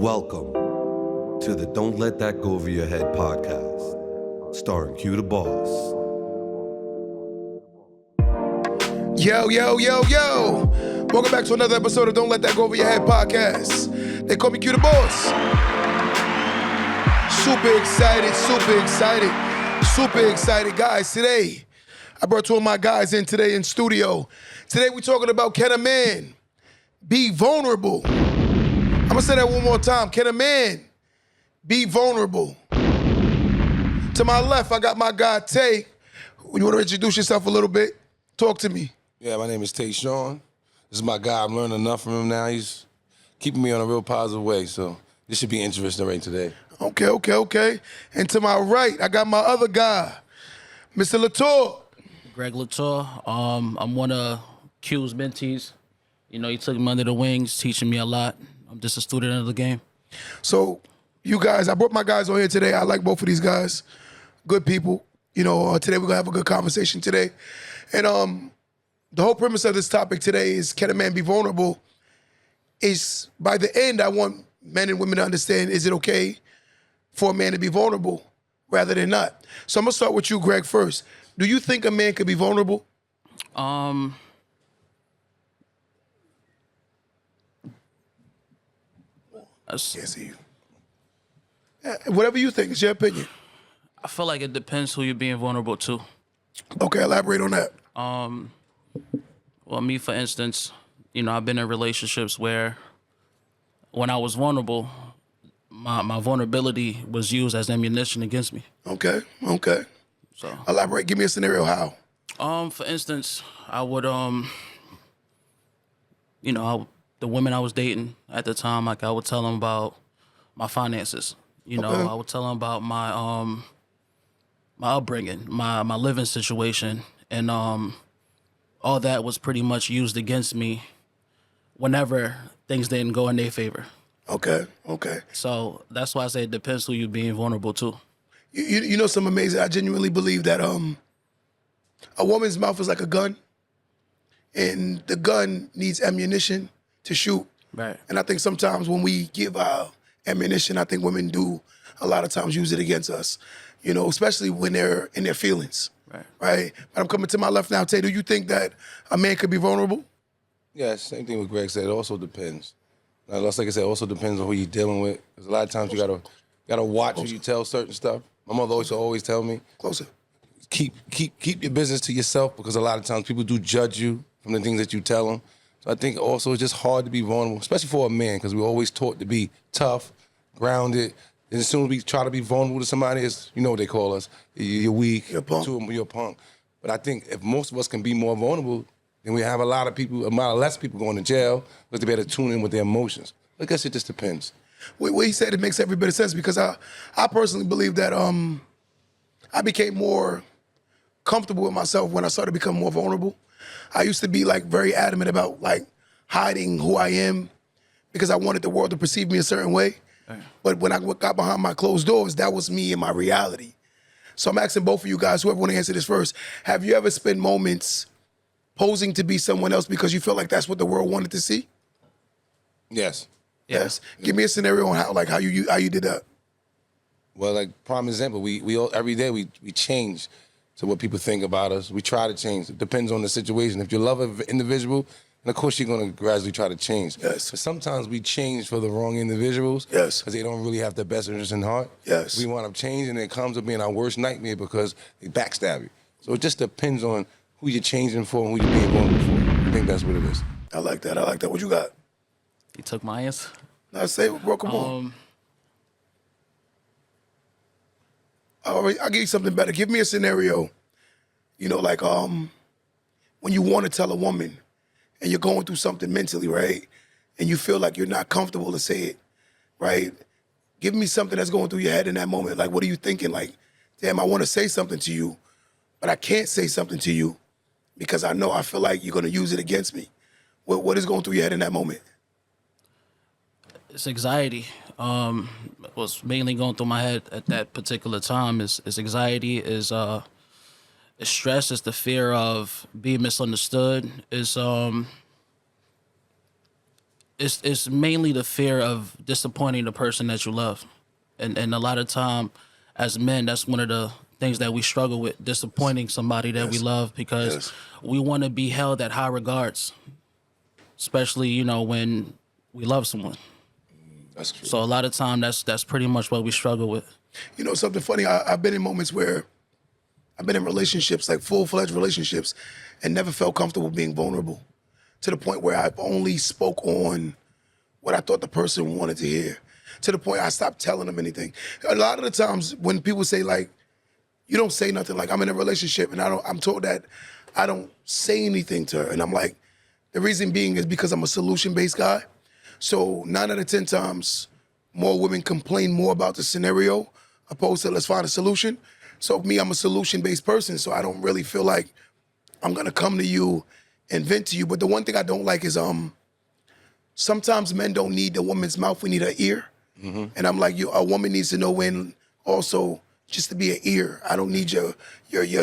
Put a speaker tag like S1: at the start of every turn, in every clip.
S1: Welcome to the Don't Let That Go Over Your Head podcast, starring Q the Boss.
S2: Yo, yo, yo, yo. Welcome back to another episode of Don't Let That Go Over Your Head podcast. They call me Q the Boss. Super excited, guys. Today, I brought two of my guys in today in studio. Today, we're talking about, can a man be vulnerable? I'm gonna say that one more time. Can a man be vulnerable? To my left, I got my guy, Tay. You wanna introduce yourself a little bit? Talk to me.
S3: Yeah, my name is Tay Sean. This is my guy. I'm learning enough from him now. He's keeping me on a real positive way, so this should be interesting right today.
S2: Okay. And to my right, I got my other guy, Mr. Latour.
S4: Greg Latour. I'm one of Q's mentees. You know, he took me under the wings, teaching me a lot. I'm just a student of the game.
S2: So, you guys, I brought my guys on here today. I like both of these guys. Good people. You know, today we're going to have a good conversation today. And the whole premise of this topic today is, can a man be vulnerable? Is, by the end, I want men and women to understand, is it okay for a man to be vulnerable rather than not? So I'm going to start with you, Greg, first. Do you think a man could be vulnerable? Can't see you. Whatever you think, it's your opinion.
S4: I feel like it depends who you're being vulnerable to.
S2: Okay, elaborate on that.
S4: Well, me, for instance, you know, I've been in relationships where when I was vulnerable, my vulnerability was used as ammunition against me.
S2: Okay.
S4: So,
S2: Elaborate. Give me a scenario how.
S4: for instance, I would, the women I was dating at the time, like I would tell them about my finances. You know, I would tell them about my my upbringing, my living situation, and all that was pretty much used against me whenever things didn't go in their favor.
S2: Okay.
S4: So that's why I say it depends who you're being vulnerable to.
S2: You know something amazing? I genuinely believe that a woman's mouth is like a gun, and the gun needs ammunition to shoot.
S4: Right.
S2: And I think sometimes when we give our ammunition, I think women do a lot of times use it against us, you know, especially when they're in their feelings. Right? But I'm coming to my left now. Tay, do you think that a man could be vulnerable?
S3: Yeah, same thing with Greg said. It also depends. Now, like I said, it also depends on who you're dealing with. Because a lot of times you gotta watch who you tell certain stuff. My mother always tell me,
S2: Closer.
S3: keep your business to yourself, because a lot of times people do judge you from the things that you tell them. So I think also it's just hard to be vulnerable, especially for a man, because we're always taught to be tough, grounded. And as soon as we try to be vulnerable to somebody, it's, you know what they call us, you're weak,
S2: You're a punk.
S3: to them, you're a punk. But I think if most of us can be more vulnerable, then we have a lot less people going to jail because they better tune in with their emotions. I guess it just depends.
S2: What he said, it makes every bit of sense, because I personally believe that I became more comfortable with myself when I started to become more vulnerable. I used to be like very adamant about like hiding who I am because I wanted the world to perceive me a certain way. But when I got behind my closed doors, that was me and my reality. So I'm asking both of you guys, whoever want to answer this first, have you ever spent moments posing to be someone else because you felt like that's what the world wanted to see?
S3: Yes.
S2: Yes. Give me a scenario on how you did that.
S3: Well, like prime example, we all, every day we change to what people think about us. We try to change. It depends on the situation. If you love an individual, and of course you're going to gradually try to change.
S2: Yes.
S3: But sometimes we change for the wrong individuals.
S2: Yes.
S3: Because they don't really have the best interest in heart.
S2: Yes.
S3: We wind up changing, and it comes up being our worst nightmare because they backstab you. So it just depends on who you're changing for and who you're being vulnerable for. I think that's what it is.
S2: I like that. What you got?
S4: You took my answer.
S2: Now say it, bro. Come on. All right, I'll give you something better. Give me a scenario. You know, like when you want to tell a woman and you're going through something mentally, right? And you feel like you're not comfortable to say it, right? Give me something that's going through your head in that moment. Like, what are you thinking? Like, damn, I want to say something to you, but I can't say something to you because I feel like you're going to use it against me. What is going through your head in that moment?
S4: It's anxiety. What's mainly going through my head at that particular time is anxiety, is stress, is the fear of being misunderstood, is it's mainly the fear of disappointing the person that you love, and a lot of time, as men, that's one of the things that we struggle with, disappointing somebody that we love, because we want to be held at high regards, especially, you know, when we love someone.
S3: That's true.
S4: So a lot of time, that's pretty much what we struggle with.
S2: You know, something funny, I've been in moments where I've been in relationships, like full-fledged relationships, and never felt comfortable being vulnerable, to the point where I've only spoke on what I thought the person wanted to hear, to the point I stopped telling them anything. A lot of the times when people say, like, you don't say nothing, like I'm in a relationship and I'm told that I don't say anything to her. And I'm like, the reason being is because I'm a solution-based guy. So 9 out of 10 times, more women complain more about the scenario opposed to let's find a solution. So me, I'm a solution-based person, so I don't really feel like I'm gonna come to you and vent to you. But the one thing I don't like is sometimes men don't need the woman's mouth, we need her ear. And I'm like, a woman needs to know when also just to be an ear. I don't need your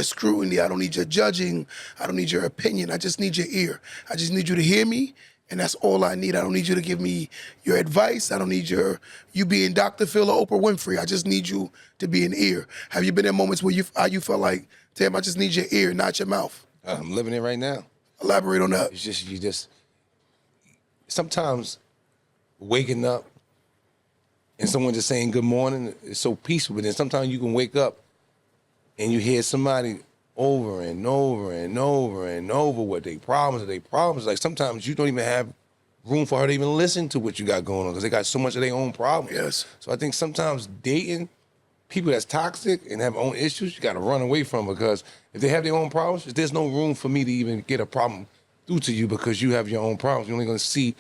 S2: scrutiny, I don't need your judging, I don't need your opinion, I just need your ear. I just need you to hear me, and that's all I need. I don't need you to give me your advice. I don't need you being Dr. Phil or Oprah Winfrey. I just need you to be an ear. Have you been in moments where you felt like, damn, I just need your ear, not your mouth?
S3: I'm living it right now.
S2: Elaborate on that.
S3: It's just, you just, sometimes waking up and someone just saying good morning is so peaceful, but then sometimes you can wake up and you hear somebody over and over and over and over what they problems. Like sometimes you don't even have room for her to even listen to what you got going on because they got so much of their own problems.
S2: Yes.
S3: So I think sometimes dating people that's toxic and have own issues, you got to run away from, because if they have their own problems, there's no room for me to even get a problem through to you because you have your own problems. You're only going to see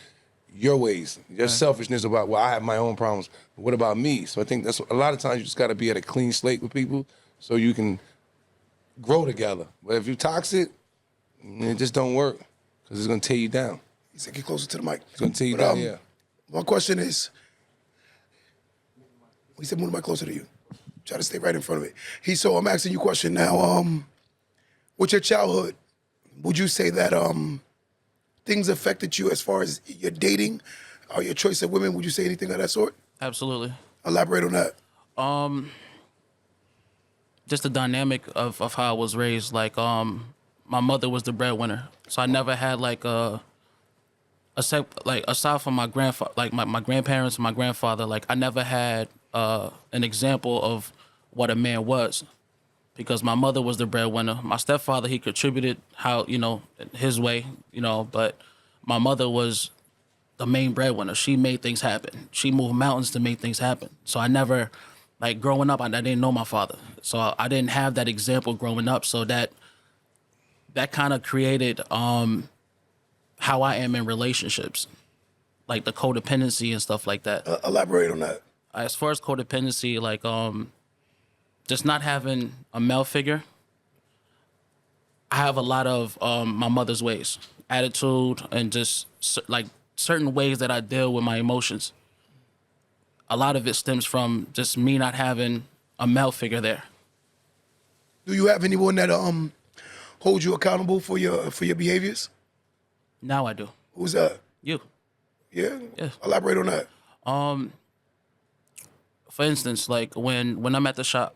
S3: your ways, your selfishness about, well, I have my own problems, but what about me? So I think that's a lot of times you just got to be at a clean slate with people so you can grow together. But if you're toxic, it just don't work because it's going to tear you down.
S2: He said, get closer to the mic.
S3: It's going to tear you down, yeah.
S2: My question is, he said, move the mic closer to you. Try to stay right in front of it. So I'm asking you a question now. With your childhood, would you say that things affected you as far as your dating or your choice of women? Would you say anything of that sort?
S4: Absolutely.
S2: Elaborate on that.
S4: Just the dynamic of how I was raised. Like, my mother was the breadwinner, so I never had aside from my grandfather, like my grandparents and my grandfather, like I never had an example of what a man was, because my mother was the breadwinner. My stepfather, he contributed how, his way, but my mother was the main breadwinner. She made things happen. She moved mountains to make things happen. So I never, like growing up, I didn't know my father. So I didn't have that example growing up. So that kind of created how I am in relationships, like the codependency and stuff like that.
S2: Elaborate on that.
S4: As far as codependency, like just not having a male figure, I have a lot of my mother's ways, attitude, and just like certain ways that I deal with my emotions. A lot of it stems from just me not having a male figure there.
S2: Do you have anyone that holds you accountable for your behaviors?
S4: Now I do.
S2: Who's that?
S4: You.
S2: Yeah?
S4: Yeah.
S2: Elaborate on that.
S4: For instance, like when I'm at the shop,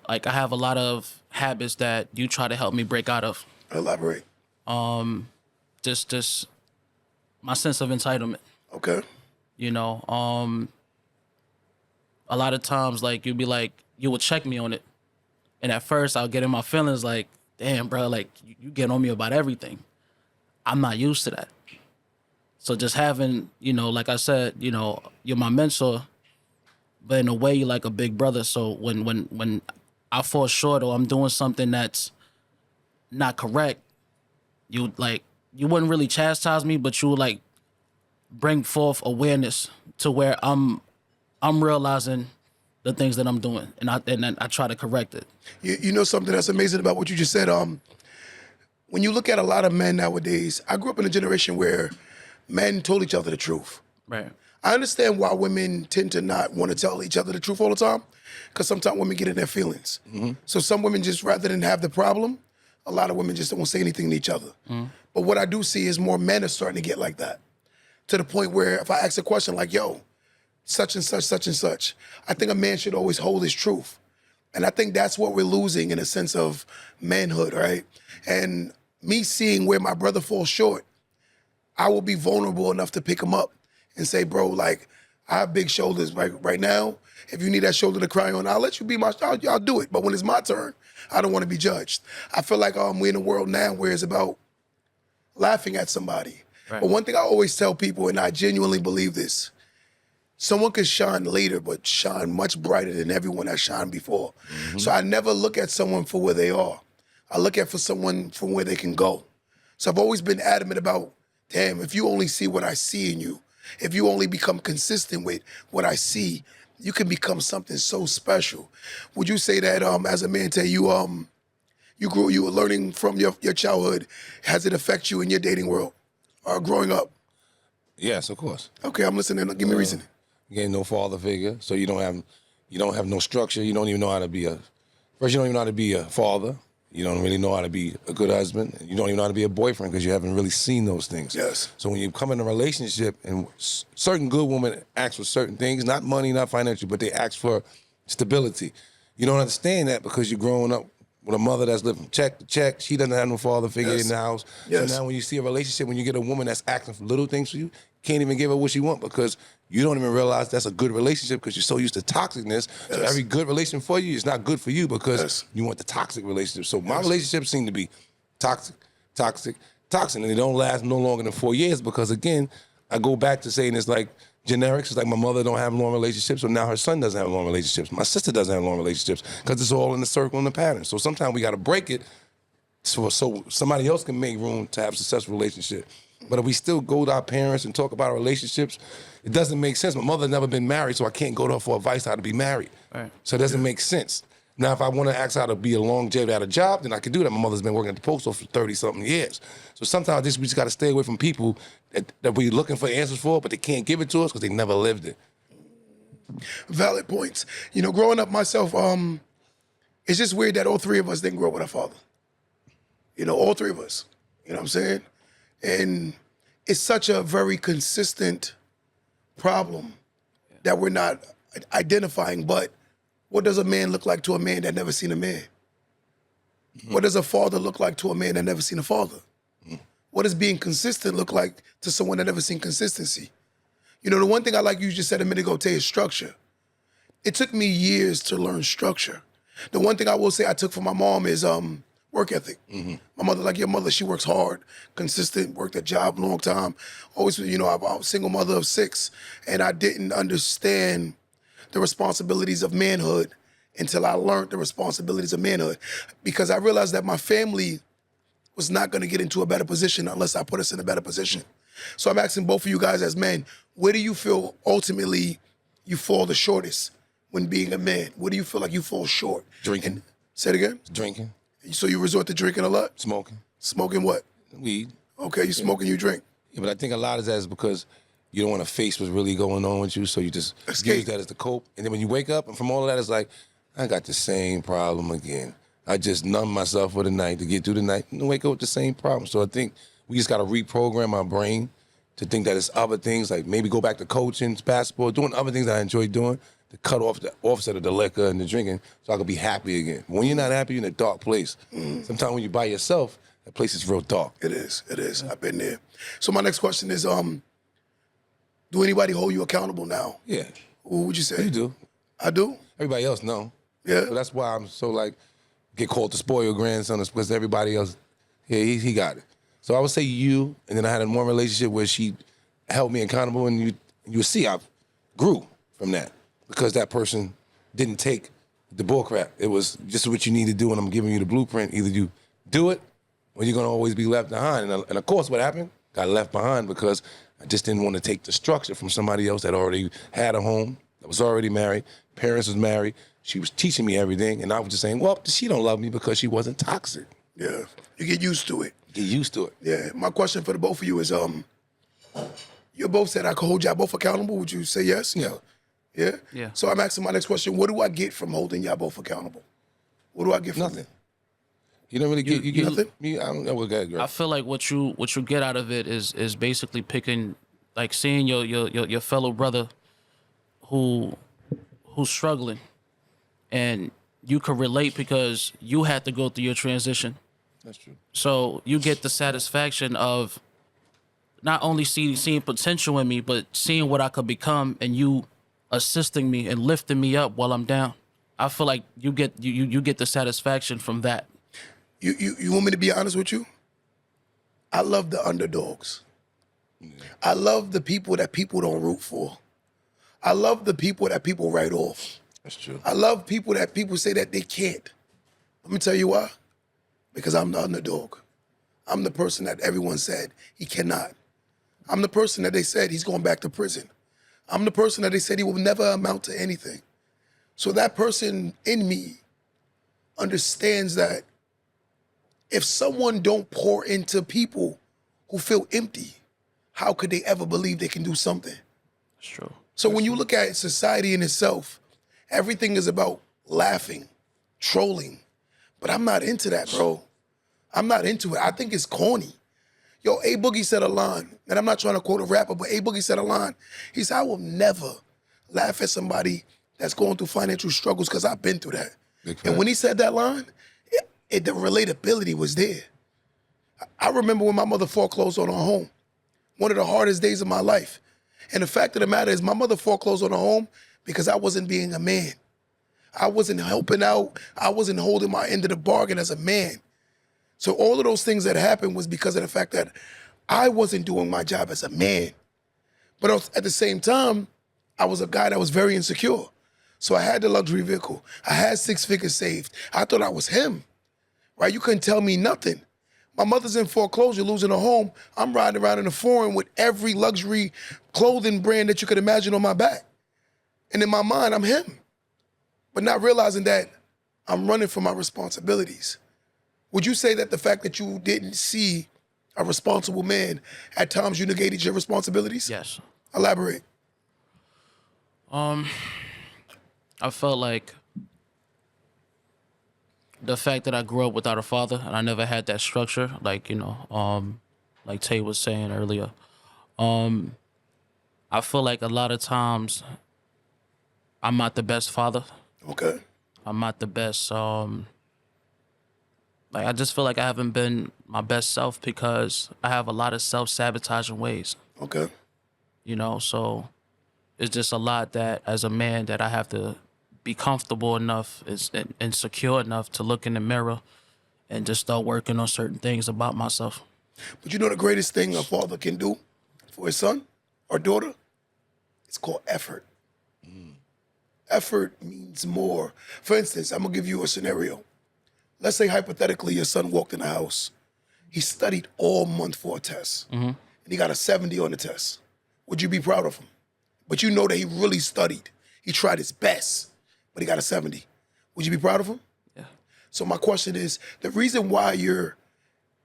S4: like I have a lot of habits that you try to help me break out of.
S2: Elaborate.
S4: Just my sense of entitlement.
S2: Okay.
S4: A lot of times, like you'd be like, you would check me on it, and at first I'll get in my feelings, like, damn, bro, like you get on me about everything. I'm not used to that. So just having, like I said, you're my mentor, but in a way you're like a big brother. So when I fall short or I'm doing something that's not correct, you wouldn't really chastise me, but you would like bring forth awareness to where I'm realizing the things that I'm doing, and I try to correct it.
S2: You know something that's amazing about what you just said? When you look at a lot of men nowadays, I grew up in a generation where men told each other the truth.
S4: Right.
S2: I understand why women tend to not want to tell each other the truth all the time, because sometimes women get in their feelings. Mm-hmm. So some women just, rather than have the problem, a lot of women just don't say anything to each other. But what I do see is more men are starting to get like that, to the point where if I ask a question like, yo, such and such, I think a man should always hold his truth. And I think that's what we're losing in a sense of manhood, right? And me seeing where my brother falls short, I will be vulnerable enough to pick him up and say, bro, like, I have big shoulders right now. If you need that shoulder to cry on, I'll let you be I'll do it. But when it's my turn, I don't want to be judged. I feel like we're in a world now where it's about laughing at somebody. Right. But one thing I always tell people, and I genuinely believe this, someone could shine later, but shine much brighter than everyone that shined before. So I never look at someone for where they are. I look at for someone from where they can go. So I've always been adamant about, damn, if you only see what I see in you, if you only become consistent with what I see, you can become something so special. Would you say that as a man, Tay, you were learning from your childhood, has it affect you in your dating world or growing up?
S3: Yes, of course.
S2: Okay, I'm listening. Give me reasoning.
S3: Again, no father figure, so you don't have no structure. You don't even know how to be you don't even know how to be a father. You don't really know how to be a good husband. You don't even know how to be a boyfriend because you haven't really seen those things.
S2: Yes.
S3: So when you come in a relationship and certain good women ask for certain things, not money, not financial, but they ask for stability. You don't understand that because you're growing up with a mother that's living check to check. She doesn't have no father figure in the house.
S2: Yes.
S3: So now when you see a relationship, when you get a woman that's asking for little things for you, can't even give her what she wants because you don't even realize that's a good relationship because you're so used to toxicness. So every good relationship for you is not good for you because you want the toxic relationship. So my relationships seem to be toxic, and they don't last no longer than 4 years because, again, I go back to saying it's like generics. It's like my mother don't have long relationships, so now her son doesn't have long relationships. My sister doesn't have long relationships because it's all in the circle and the pattern. So sometimes we got to break it so somebody else can make room to have a successful relationship. But if we still go to our parents and talk about our relationships, it doesn't make sense. My mother's never been married, so I can't go to her for advice how to be married. Right. So it doesn't make sense. Now, if I want to ask how to be a longevity at a job, then I can do that. My mother's been working at the post office for 30-something years. So sometimes we just got to stay away from people that we're looking for answers for, but they can't give it to us because they never lived it.
S2: Valid points. You know, growing up myself, it's just weird that all three of us didn't grow up with a father. You know, all three of us. You know what I'm saying? And it's such a very consistent problem that we're not identifying. But what does a man look like to a man that never seen a man? What does a father look like to a man that never seen a father? What does being consistent look like to someone that never seen consistency? You know, the one thing I like you just said a minute ago, Tay, is structure. It took me years to learn structure. The one thing I will say I took from my mom is work ethic. My mother, like your mother, she works hard, consistent, worked a job long time. Always, you know, I'm a single mother of 6, and I didn't understand the responsibilities of manhood until I learned the responsibilities of manhood, because I realized that my family was not going to get into a better position unless I put us in a better position. So I'm asking both of you guys as men, where do you feel ultimately you fall the shortest when being a man? Where do you feel like you fall short?
S3: Drinking.
S2: Say it again?
S3: Drinking.
S2: So you resort to drinking a lot?
S3: Smoking.
S2: Smoking what?
S3: Weed.
S2: Okay, you smoke and you drink.
S3: Yeah, but I think a lot of that is because you don't want to face what's really going on with you, so you just use that as the cope. And then when you wake up, and from all of that, it's like, I got the same problem again. I just numb myself for the night to get through the night and wake up with the same problem. So I think we just got to reprogram our brain to think that it's other things, like maybe go back to coaching, basketball, doing other things that I enjoy doing, to cut off the offset of the liquor and the drinking so I could be happy again. When you're not happy, you're in a dark place. Sometimes when you're by yourself, that place is real dark.
S2: It is. I've been there. So my next question is, do anybody hold you accountable now?
S3: Yeah.
S2: Who would you say?
S3: You do.
S2: I do?
S3: Everybody else, no.
S2: Yeah.
S3: So that's why I'm so get called the spoiled grandson, is because everybody else, yeah, he got it. So I would say you, and then I had one relationship where she held me accountable, and you would see I grew from that because that person didn't take the bullcrap. It was just what you need to do, and I'm giving you the blueprint. Either you do it, or you're gonna always be left behind. And of course, what happened? Got left behind because I just didn't want to take the structure from somebody else that already had a home, that was already married, parents was married. She was teaching me everything, and I was just saying, well, she don't love me because she wasn't toxic.
S2: Yeah, you get used to it.
S3: Get used to it.
S2: Yeah, my question for the both of you is, you both said I could hold y'all both accountable. Would you say yes?
S3: Yeah.
S2: Yeah?
S4: Yeah.
S2: So I'm asking my next question, what do I get from holding y'all both accountable? What do I get from
S3: Nothing.
S2: it?
S3: You don't really get you get
S2: nothing?
S3: me. I don't know what that girl.
S4: I feel like what you get out of it is basically picking, like seeing your fellow brother who's struggling, and you can relate because you had to go through your transition.
S3: That's true.
S4: So you get the satisfaction of not only seeing potential in me, but seeing what I could become, and you assisting me and lifting me up while I'm down. I feel like you get the satisfaction from that.
S2: You want me to be honest with you? I love the underdogs. I love the people that people don't root for. I love the people that people write off.
S3: That's true.
S2: I love people that people say that they can't. Let me tell you why. Because I'm the underdog. I'm the person that everyone said he cannot. I'm the person that they said he's going back to prison. I'm the person that they said he will never amount to anything. So that person in me understands that if someone don't pour into people who feel empty, how could they ever believe they can do something?
S4: That's true.
S2: So when you look at society in itself, everything is about laughing, trolling. But I'm not into that, bro. I'm not into it. I think it's corny. Yo, A Boogie said a line, and I'm not trying to quote a rapper, but A Boogie said a line. He said, I will never laugh at somebody that's going through financial struggles because I've been through that. And when he said that line, the relatability was there. I remember when my mother foreclosed on her home, one of the hardest days of my life. And the fact of the matter is my mother foreclosed on her home because I wasn't being a man. I wasn't helping out. I wasn't holding my end of the bargain as a man. So all of those things that happened was because of the fact that I wasn't doing my job as a man. But at the same time, I was a guy that was very insecure. So I had the luxury vehicle. I had 6 figures saved. I thought I was him, right? You couldn't tell me nothing. My mother's in foreclosure, losing a home. I'm riding around in a foreign with every luxury clothing brand that you could imagine on my back. And in my mind, I'm him. But not realizing that I'm running from my responsibilities. Would you say that the fact that you didn't see a responsible man, at times you negated your responsibilities?
S4: Yes.
S2: Elaborate.
S4: I felt like the fact that I grew up without a father and I never had that structure, like, like Tay was saying earlier, I feel like a lot of times I'm not the best father.
S2: Okay.
S4: I'm not the best, I just feel like I haven't been my best self because I have a lot of self-sabotaging ways,
S2: Okay.
S4: so it's just a lot that as a man that I have to be comfortable enough and secure enough to look in the mirror and just start working on certain things about myself.
S2: But you know the greatest thing a father can do for his son or daughter? It's called effort. Effort means more. For instance, I'm going to give you a scenario. Let's say hypothetically your son walked in the house. He studied all month for a test. And he got a 70 on the test. Would you be proud of him? But you know that he really studied. He tried his best, but he got a 70. Would you be proud of him?
S4: Yeah.
S2: So my question is, the reason why you're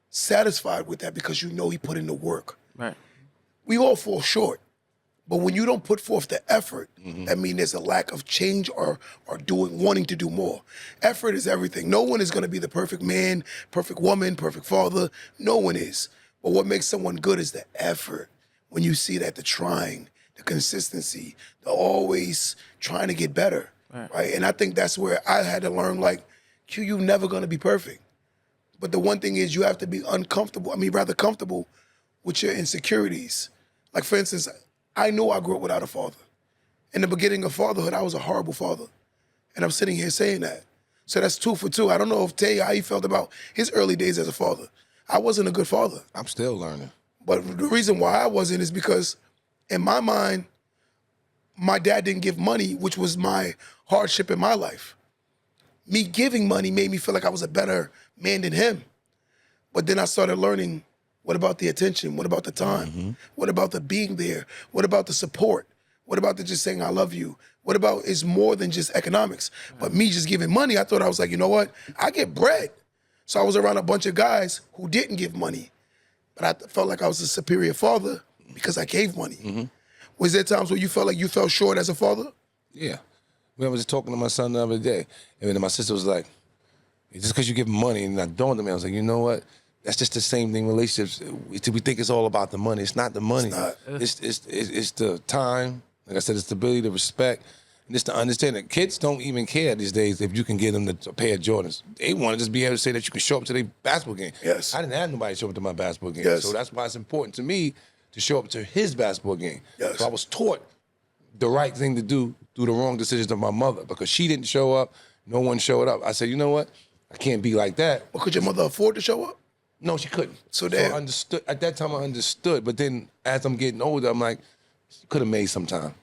S2: satisfied with that because you know he put in the work.
S4: Right.
S2: We all fall short. But when you don't put forth the effort, that means there's a lack of change or wanting to do more. Effort is everything. No one is going to be the perfect man, perfect woman, perfect father. No one is. But what makes someone good is the effort. When you see that, the trying, the consistency, the always trying to get better, right? And I think that's where I had to learn, like, Q, you're never going to be perfect. But the one thing is you have to be rather comfortable with your insecurities. Like, for instance, I know I grew up without a father. In the beginning of fatherhood, I was a horrible father. And I'm sitting here saying that. So that's 2 for 2. I don't know if Tay, how he felt about his early days as a father. I wasn't a good father.
S3: I'm still learning.
S2: But the reason why I wasn't is because in my mind, my dad didn't give money, which was my hardship in my life. Me giving money made me feel like I was a better man than him. But then I started learning, what about the attention? What about the time? What about the being there? What about the support? What about the just saying I love you? What about it's more than just economics? But me just giving money, I thought I was like, you know what? I get bread. So I was around a bunch of guys who didn't give money. But I felt like I was a superior father because I gave money. Was there times where you felt like you fell short as a father?
S3: Yeah. I was just talking to my son the other day, and then my sister was like, Just because you give money, and I dawned on me, I was like, you know what? That's just the same thing. Relationships, we think it's all about the money. It's not the money. It's the time. Like I said, it's the ability to respect. And just to understand that kids don't even care these days if you can get them a pair of Jordans. They want to just be able to say that you can show up to their basketball game.
S2: Yes.
S3: I didn't have nobody show up to my basketball game.
S2: Yes.
S3: So that's why it's important to me to show up to his basketball game.
S2: Yes.
S3: So I was taught the right thing to do through the wrong decisions of my mother because she didn't show up. No one showed up. I said, you know what? I can't be like that.
S2: Well, could your mother afford to show up?
S3: No, she couldn't.
S2: So
S3: I understood. At that time, I understood. But then as I'm getting older, I'm like, she could have made some time.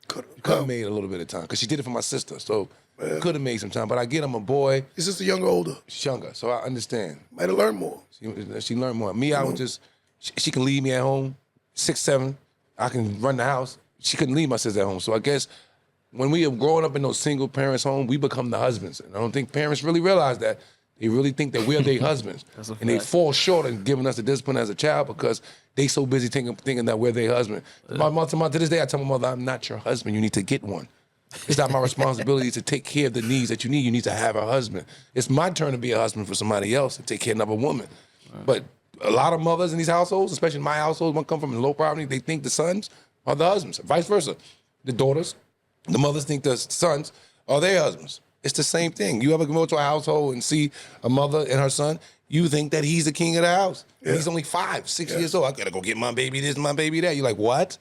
S3: Could have made a little bit of time because she did it for my sister. So could have made some time. But I get I'm a boy.
S2: Your sister younger or older?
S3: She's younger, so I understand.
S2: Might have learned more.
S3: She learned more. Me, I was just, she can leave me at home, 6, 7. I can run the house. She couldn't leave my sister at home. So I guess when we are growing up in those single parents' home, we become the husbands. And I don't think parents really realize that. They really think that we're their husbands. And they fall short in giving us the discipline as a child because they so busy thinking that we're their husband. To this day, I tell my mother, I'm not your husband. You need to get one. It's not my responsibility to take care of the needs that you need. You need to have a husband. It's my turn to be a husband for somebody else and take care of another woman. Right. But a lot of mothers in these households, especially in my household, one come from low poverty, they think the sons are the husbands. Vice versa. The daughters, the mothers think the sons are their husbands. It's the same thing. You ever go to a household and see a mother and her son, you think that he's the king of the house. Yeah. And he's only 5, 6 years old. I gotta go get my baby this, my baby that. You're like, what?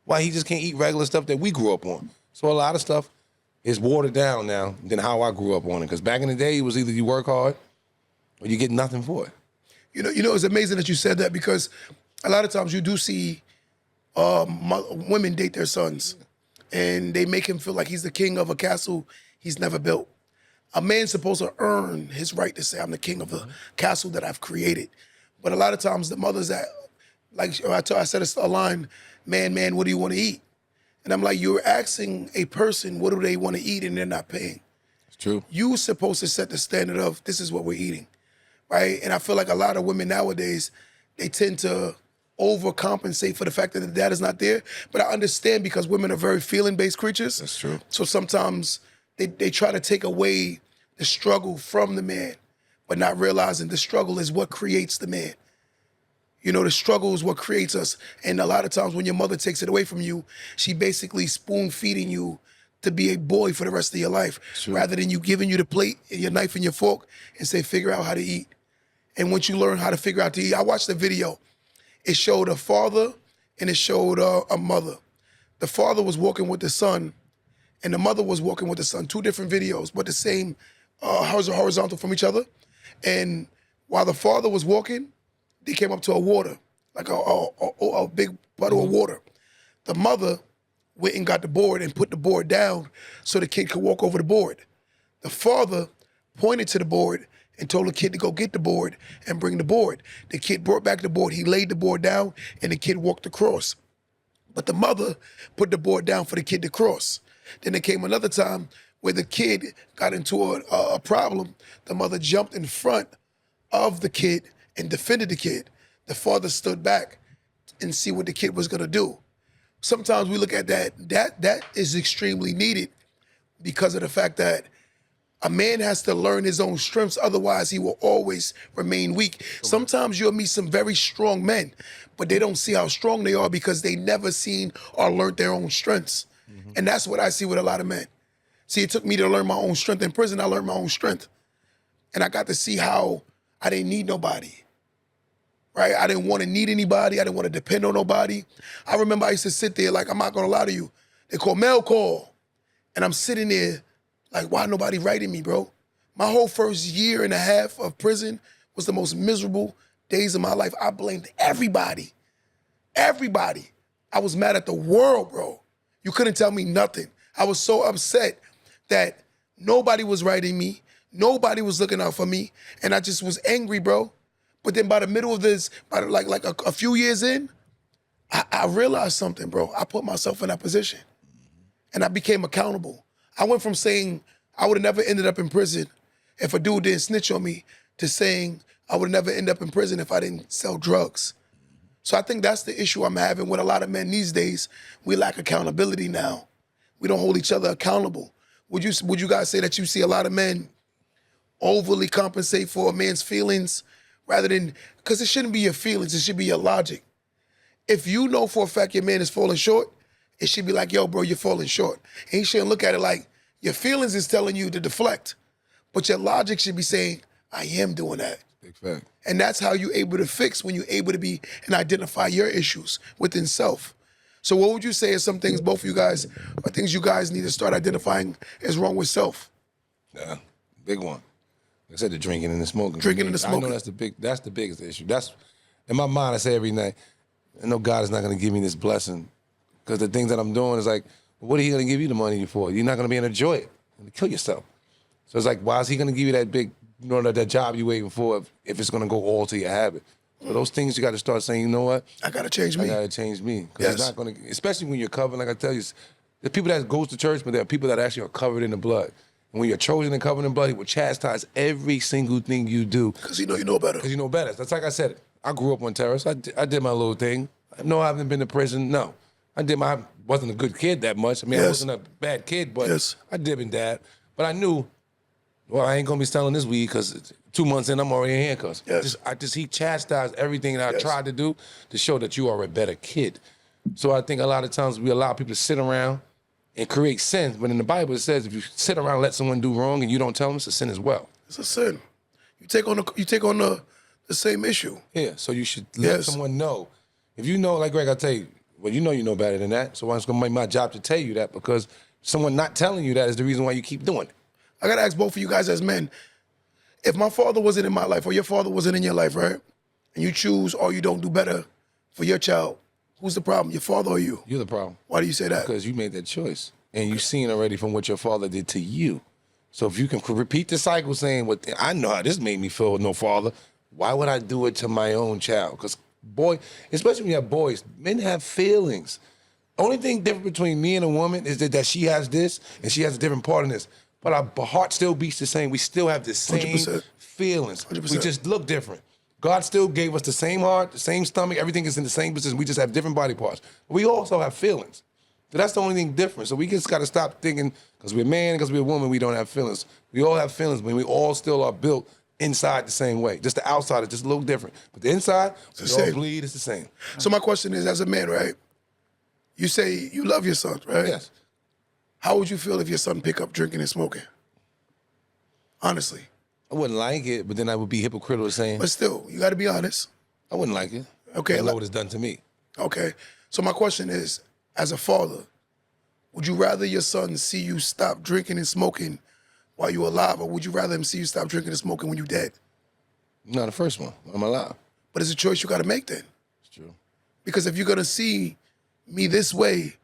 S3: Why he just can't eat regular stuff that we grew up on? So a lot of stuff is watered down now than how I grew up on it. Because back in the day, it was either you work hard or you get nothing for it.
S2: You know, it's amazing that you said that because a lot of times you do see women date their sons and they make him feel like he's the king of a castle he's never built. A man's supposed to earn his right to say, I'm the king of the castle that I've created. But a lot of times the mothers that, like I said a line, man, what do you want to eat? And I'm like, you're asking a person, what do they want to eat, and they're not paying.
S3: It's true.
S2: You're supposed to set the standard of, this is what we're eating, right? And I feel like a lot of women nowadays, they tend to overcompensate for the fact that the dad is not there. But I understand because women are very feeling-based creatures.
S3: That's true.
S2: So sometimes they try to take away the struggle from the man, but not realizing the struggle is what creates the man. You know, the struggle is what creates us. And a lot of times when your mother takes it away from you, she basically spoon-feeding you to be a boy for the rest of your life, rather than you giving you the plate and your knife and your fork and say, figure out how to eat. And once you learn how to figure out to eat, I watched the video. It showed a father and it showed a mother. The father was walking with the son and the mother was walking with the son. 2 different videos, but the same horizontal from each other. And while the father was walking, they came up to a water, like a big puddle of water. The mother went and got the board and put the board down so the kid could walk over the board. The father pointed to the board and told the kid to go get the board and bring the board. The kid brought back the board. He laid the board down and the kid walked across. But the mother put the board down for the kid to cross. Then there came another time where the kid got into a problem. The mother jumped in front of the kid and defended the kid. The father stood back and see what the kid was gonna do. Sometimes we look at that is extremely needed because of the fact that a man has to learn his own strengths, otherwise he will always remain weak. Sometimes you'll meet some very strong men, but they don't see how strong they are because they never seen or learned their own strengths. And that's what I see with a lot of men. See, it took me to learn my own strength. In prison, I learned my own strength. And I got to see how I didn't need nobody, right? I didn't want to need anybody. I didn't want to depend on nobody. I remember I used to sit there like, I'm not going to lie to you. They call mail call. And I'm sitting there like, why nobody writing me, bro? My whole first year and a half of prison was the most miserable days of my life. I blamed everybody. Everybody. I was mad at the world, bro. You couldn't tell me nothing. I was so upset that nobody was writing me. Nobody was looking out for me. And I just was angry, bro. But then by the middle of this, like a few years in, I realized something, bro. I put myself in that position. And I became accountable. I went from saying I would have never ended up in prison if a dude didn't snitch on me to saying I would never end up in prison if I didn't sell drugs. So I think that's the issue I'm having with a lot of men these days. We lack accountability now. We don't hold each other accountable. Would you guys say that you see a lot of men overly compensate for a man's feelings rather than, because it shouldn't be your feelings, it should be your logic. If you know for a fact your man is falling short, it should be like, yo, bro, you're falling short. And you shouldn't look at it like your feelings is telling you to deflect, but your logic should be saying, I am doing that.
S3: Big fact.
S2: And that's how you're able to fix, when you're able to be and identify your issues within self. So what would you say is some things both of you guys, or things you guys need to start identifying as wrong with self?
S3: Yeah, big one. Like I said, the drinking and the smoking.
S2: Drinking and the smoking.
S3: I know that's the biggest issue. That's, in my mind, I say every night, I know God is not going to give me this blessing, because the things that I'm doing is like, what are He going to give you the money for? You're not going to be able to enjoy it. You're going to kill yourself. So it's like, why is He going to give you that big, that job you're waiting for if it's going to go all to your habit? So those things you got to start saying, you know what?
S2: I got to change me.
S3: I got to change me. Because it's not going to, especially when you're covered, like I tell you, there's people that goes to church, but there are people that actually are covered in the blood. And when you're chosen and covered in blood, He will chastise every single thing you do.
S2: Because you know better.
S3: Because you know better. That's like I said, I grew up on terrace. I did my little thing. No, I haven't been to prison. No. I wasn't a good kid that much. I mean, I wasn't a bad kid, but I did and dad. But I knew, well, I ain't going to be selling this weed because 2 months in, I'm already in handcuffs. He chastised everything that I tried to do to show that you are a better kid. So I think a lot of times we allow people to sit around and create sins. But in the Bible, it says if you sit around and let someone do wrong and you don't tell them, it's a sin as well.
S2: It's a sin. You take on the same issue.
S3: Yeah, so you should let someone know. If you know, like Greg, I tell you, well, you know better than that. So it's going to make my job to tell you that, because someone not telling you that is the reason why you keep doing it.
S2: I got to ask both of you guys as men, if my father wasn't in my life or your father wasn't in your life, right, and you choose or you don't do better for your child, who's the problem, your father or you?
S3: You're the problem.
S2: Why do you say that?
S3: Because you made that choice, and you've seen already from what your father did to you. So if you can repeat the cycle saying, well, I know how this made me feel with no father, why would I do it to my own child? Because, boy, especially when you have boys, men have feelings. Only thing different between me and a woman is that she has this and she has a different part in this. But our heart still beats the same. We still have the same
S2: 100%.
S3: feelings.
S2: 100%.
S3: We just look different. God still gave us the same heart, the same stomach. Everything is in the same position. We just have different body parts. We also have feelings. So that's the only thing different. So we just got to stop thinking because we're a man, because we're a woman, we don't have feelings. We all have feelings, but we all still are built inside the same way. Just the outside is just a little different. But the inside, we all bleed, it's the same.
S2: So my question is, as a man, right, you say you love your son, right?
S3: Yes.
S2: How would you feel if your son pick up drinking and smoking? Honestly.
S3: I wouldn't like it, but then I would be hypocritical saying.
S2: But still, you got to be honest.
S3: I wouldn't like it.
S2: Okay.
S3: I know what it's done to me.
S2: Okay. So my question is, as a father, would you rather your son see you stop drinking and smoking while you're alive, or would you rather him see you stop drinking and smoking when you're dead?
S3: No, the first one. I'm alive.
S2: But it's a choice you got to make then.
S3: It's true.
S2: Because if you're going to see me this way,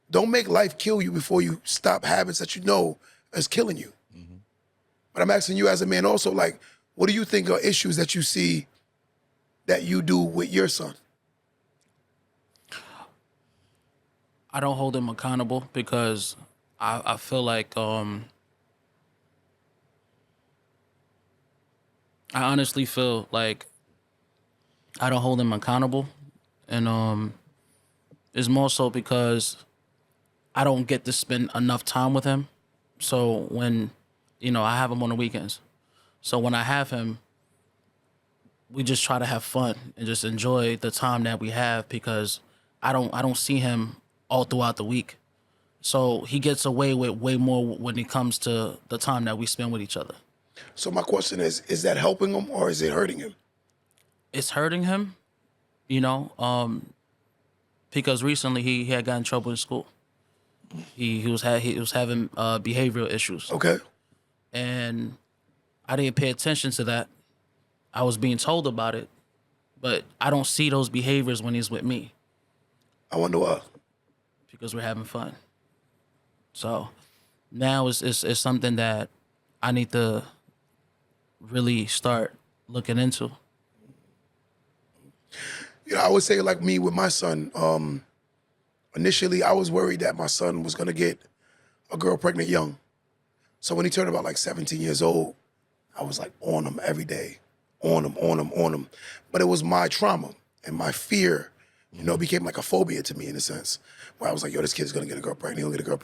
S2: don't make life kill you before you stop habits that you know is killing you. Mm-hmm. But I'm asking you as a man also, like, what do you think are issues that you see that you do with your son?
S4: I don't hold him accountable because I feel like I honestly feel like I don't hold him accountable, and it's more so because I don't get to spend enough time with him. So when, I have him on the weekends. So when I have him, we just try to have fun and just enjoy the time that we have, because I don't see him all throughout the week. So he gets away with way more when it comes to the time that we spend with each other.
S2: So my question is that helping him or is it hurting him?
S4: It's hurting him, because recently he had gotten in trouble in school. He was having behavioral issues.
S2: Okay.
S4: And I didn't pay attention to that. I was being told about it, but I don't see those behaviors when he's with me.
S2: I wonder why.
S4: Because we're having fun. So now it's something that I need to really start looking into.
S2: I would say, like me with my son, initially I was worried that my son was gonna get a girl pregnant young. So when he turned about like 17 years old, I was like on him every day, on him. But it was my trauma and my fear, became like a phobia to me in a sense, where I was like, yo, this kid's gonna get a girl pregnant, he'll get a girl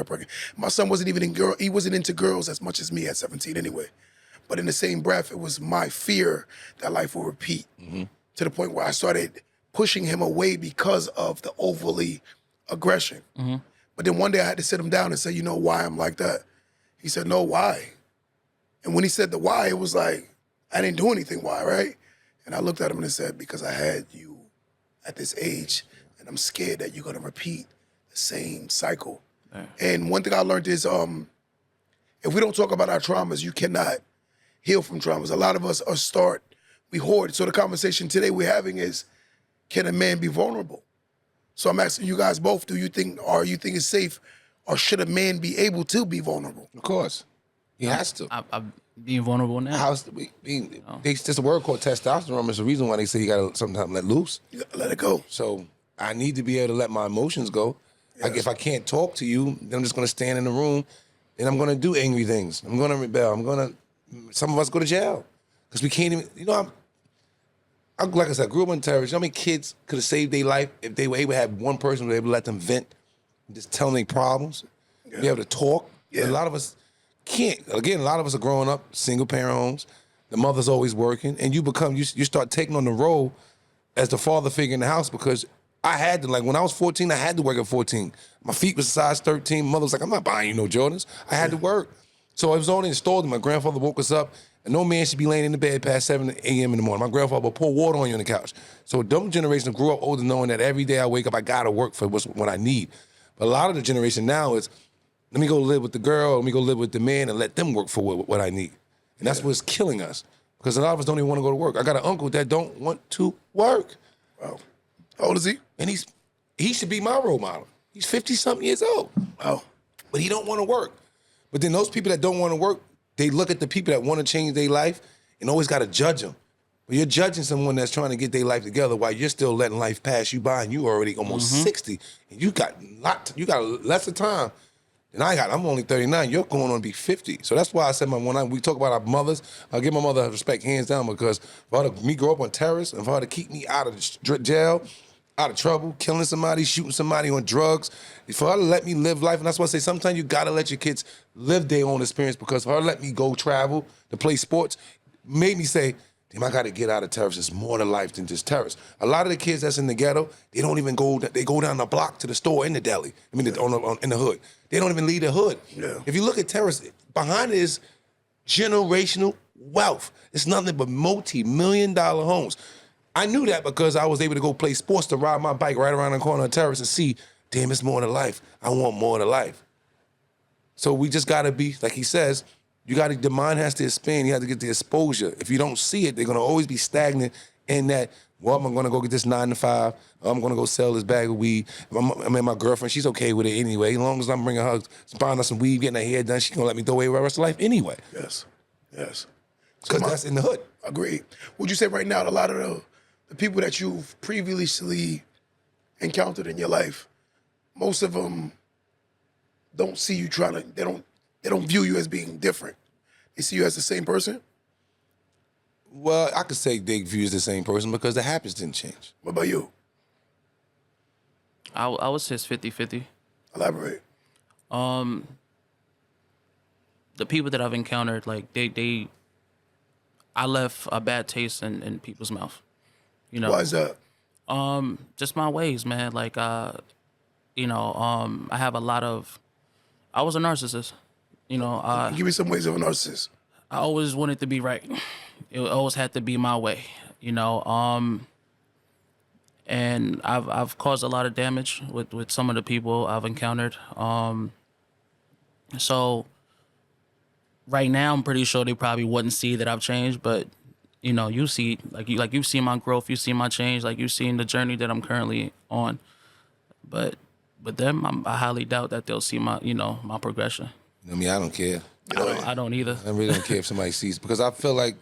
S2: pregnant. My son wasn't even he wasn't into girls as much as me at 17 anyway. But in the same breath, it was my fear that life will repeat to the point where I started pushing him away because of the overly aggression. But then one day I had to sit him down and say, you know why I'm like that? He said, no, why? And when he said the why, it was like, I didn't do anything, why, right? And I looked at him and I said, because I had you at this age, and I'm scared that you're gonna repeat the same cycle. Right. And one thing I learned is, if we don't talk about our traumas, you cannot heal from traumas. A lot of us we hoard. So the conversation today we're having is, can a man be vulnerable? So I'm asking you guys both, do you think it's safe, or should a man be able to be vulnerable?
S3: Of course. He has to.
S4: I'm being vulnerable now.
S3: How's there's a word called testosterone. There's a reason why they say you gotta sometimes let loose.
S2: You gotta let it go.
S3: So I need to be able to let my emotions go. Yes. Like if I can't talk to you, then I'm just gonna stand in the room and I'm gonna do angry things. I'm gonna rebel. Some of us go to jail because we can't even. You know, like I said, I grew up on terrorists. You know how many kids could have saved their life if they were able to have one person who was able to let them vent, and just tell them their problems, be able to talk. Yeah. A lot of us can't. Again, a lot of us are growing up single parent homes. The mother's always working, and you start taking on the role as the father figure in the house because I had to, like when I was 14, I had to work at 14. My feet was size 13. Mother was like, I'm not buying you no Jordans. I had to work. So it was only installed, and my grandfather woke us up, and no man should be laying in the bed past 7 a.m. in the morning. My grandfather would pour water on you on the couch. So dumb generation grew up older knowing that every day I wake up, I gotta work for what I need. But a lot of the generation now is, let me go live with the girl, let me go live with the man and let them work for what I need. And that's what's killing us. Because a lot of us don't even want to go to work. I got an uncle that don't want to work.
S2: Wow. How old is he?
S3: And he should be my role model. He's 50-something years old.
S2: Wow.
S3: But he don't want to work. But then those people that don't want to work, they look at the people that want to change their life and always got to judge them. But you're judging someone that's trying to get their life together while you're still letting life pass you by and you already almost 60. And you got less of time than I got. I'm only 39. You're going on to be 50. So that's why I said when we talk about our mothers, I'll give my mother respect hands down because for her to me grow up on terrorists and for her to keep me out of the jail, out of trouble, killing somebody, shooting somebody on drugs, for her to let me live life, and that's why I say sometimes you gotta let your kids live their own experience because for her to let me go travel, to play sports, made me say, damn, I gotta get out of terrorists. It's more to life than just terrorists. A lot of the kids that's in the ghetto, they don't even go, they go down the block to the store in the deli, in the hood. They don't even leave the hood. Yeah. If you look at terrorists, behind it is generational wealth. It's nothing but multi-million-dollar homes. I knew that because I was able to go play sports to ride my bike right around the corner of terrace and see, damn, it's more to life. I want more to life. So we just gotta be, like he says, the mind has to expand. You have to get the exposure. If you don't see it, they're gonna always be stagnant in that, well, I'm gonna go get this 9 to 5. I'm gonna go sell this bag of weed. I mean, my girlfriend, she's okay with it anyway. As long as I'm bringing her, buying her some weed, getting her hair done, she's gonna let me throw away the rest of life anyway.
S2: Yes.
S3: Because that's in the hood.
S2: Agreed. Would you say right now, a lot of the people that you've previously encountered in your life, most of them don't see you they don't view you as being different. They see you as the same person?
S3: Well, I could say they view you as the same person because the habits didn't change.
S2: What about you?
S4: I would say it's 50-50.
S2: Elaborate.
S4: The people that I've encountered, like I left a bad taste in people's mouth. You know.
S2: Why is that?
S4: Just my ways, man. Like, I have a lot of. I was a narcissist. You know.
S2: Give me some ways of a narcissist.
S4: I always wanted to be right. It always had to be my way. You know. And I've caused a lot of damage with some of the people I've encountered. So. Right now, I'm pretty sure they probably wouldn't see that I've changed, but you know, you see, like you've seen my growth, you see my change, like you've seen the journey that I'm currently on. But with them, I highly doubt that they'll see my progression.
S3: I mean, I don't care.
S4: I don't either.
S3: I really don't care if somebody sees, because I feel like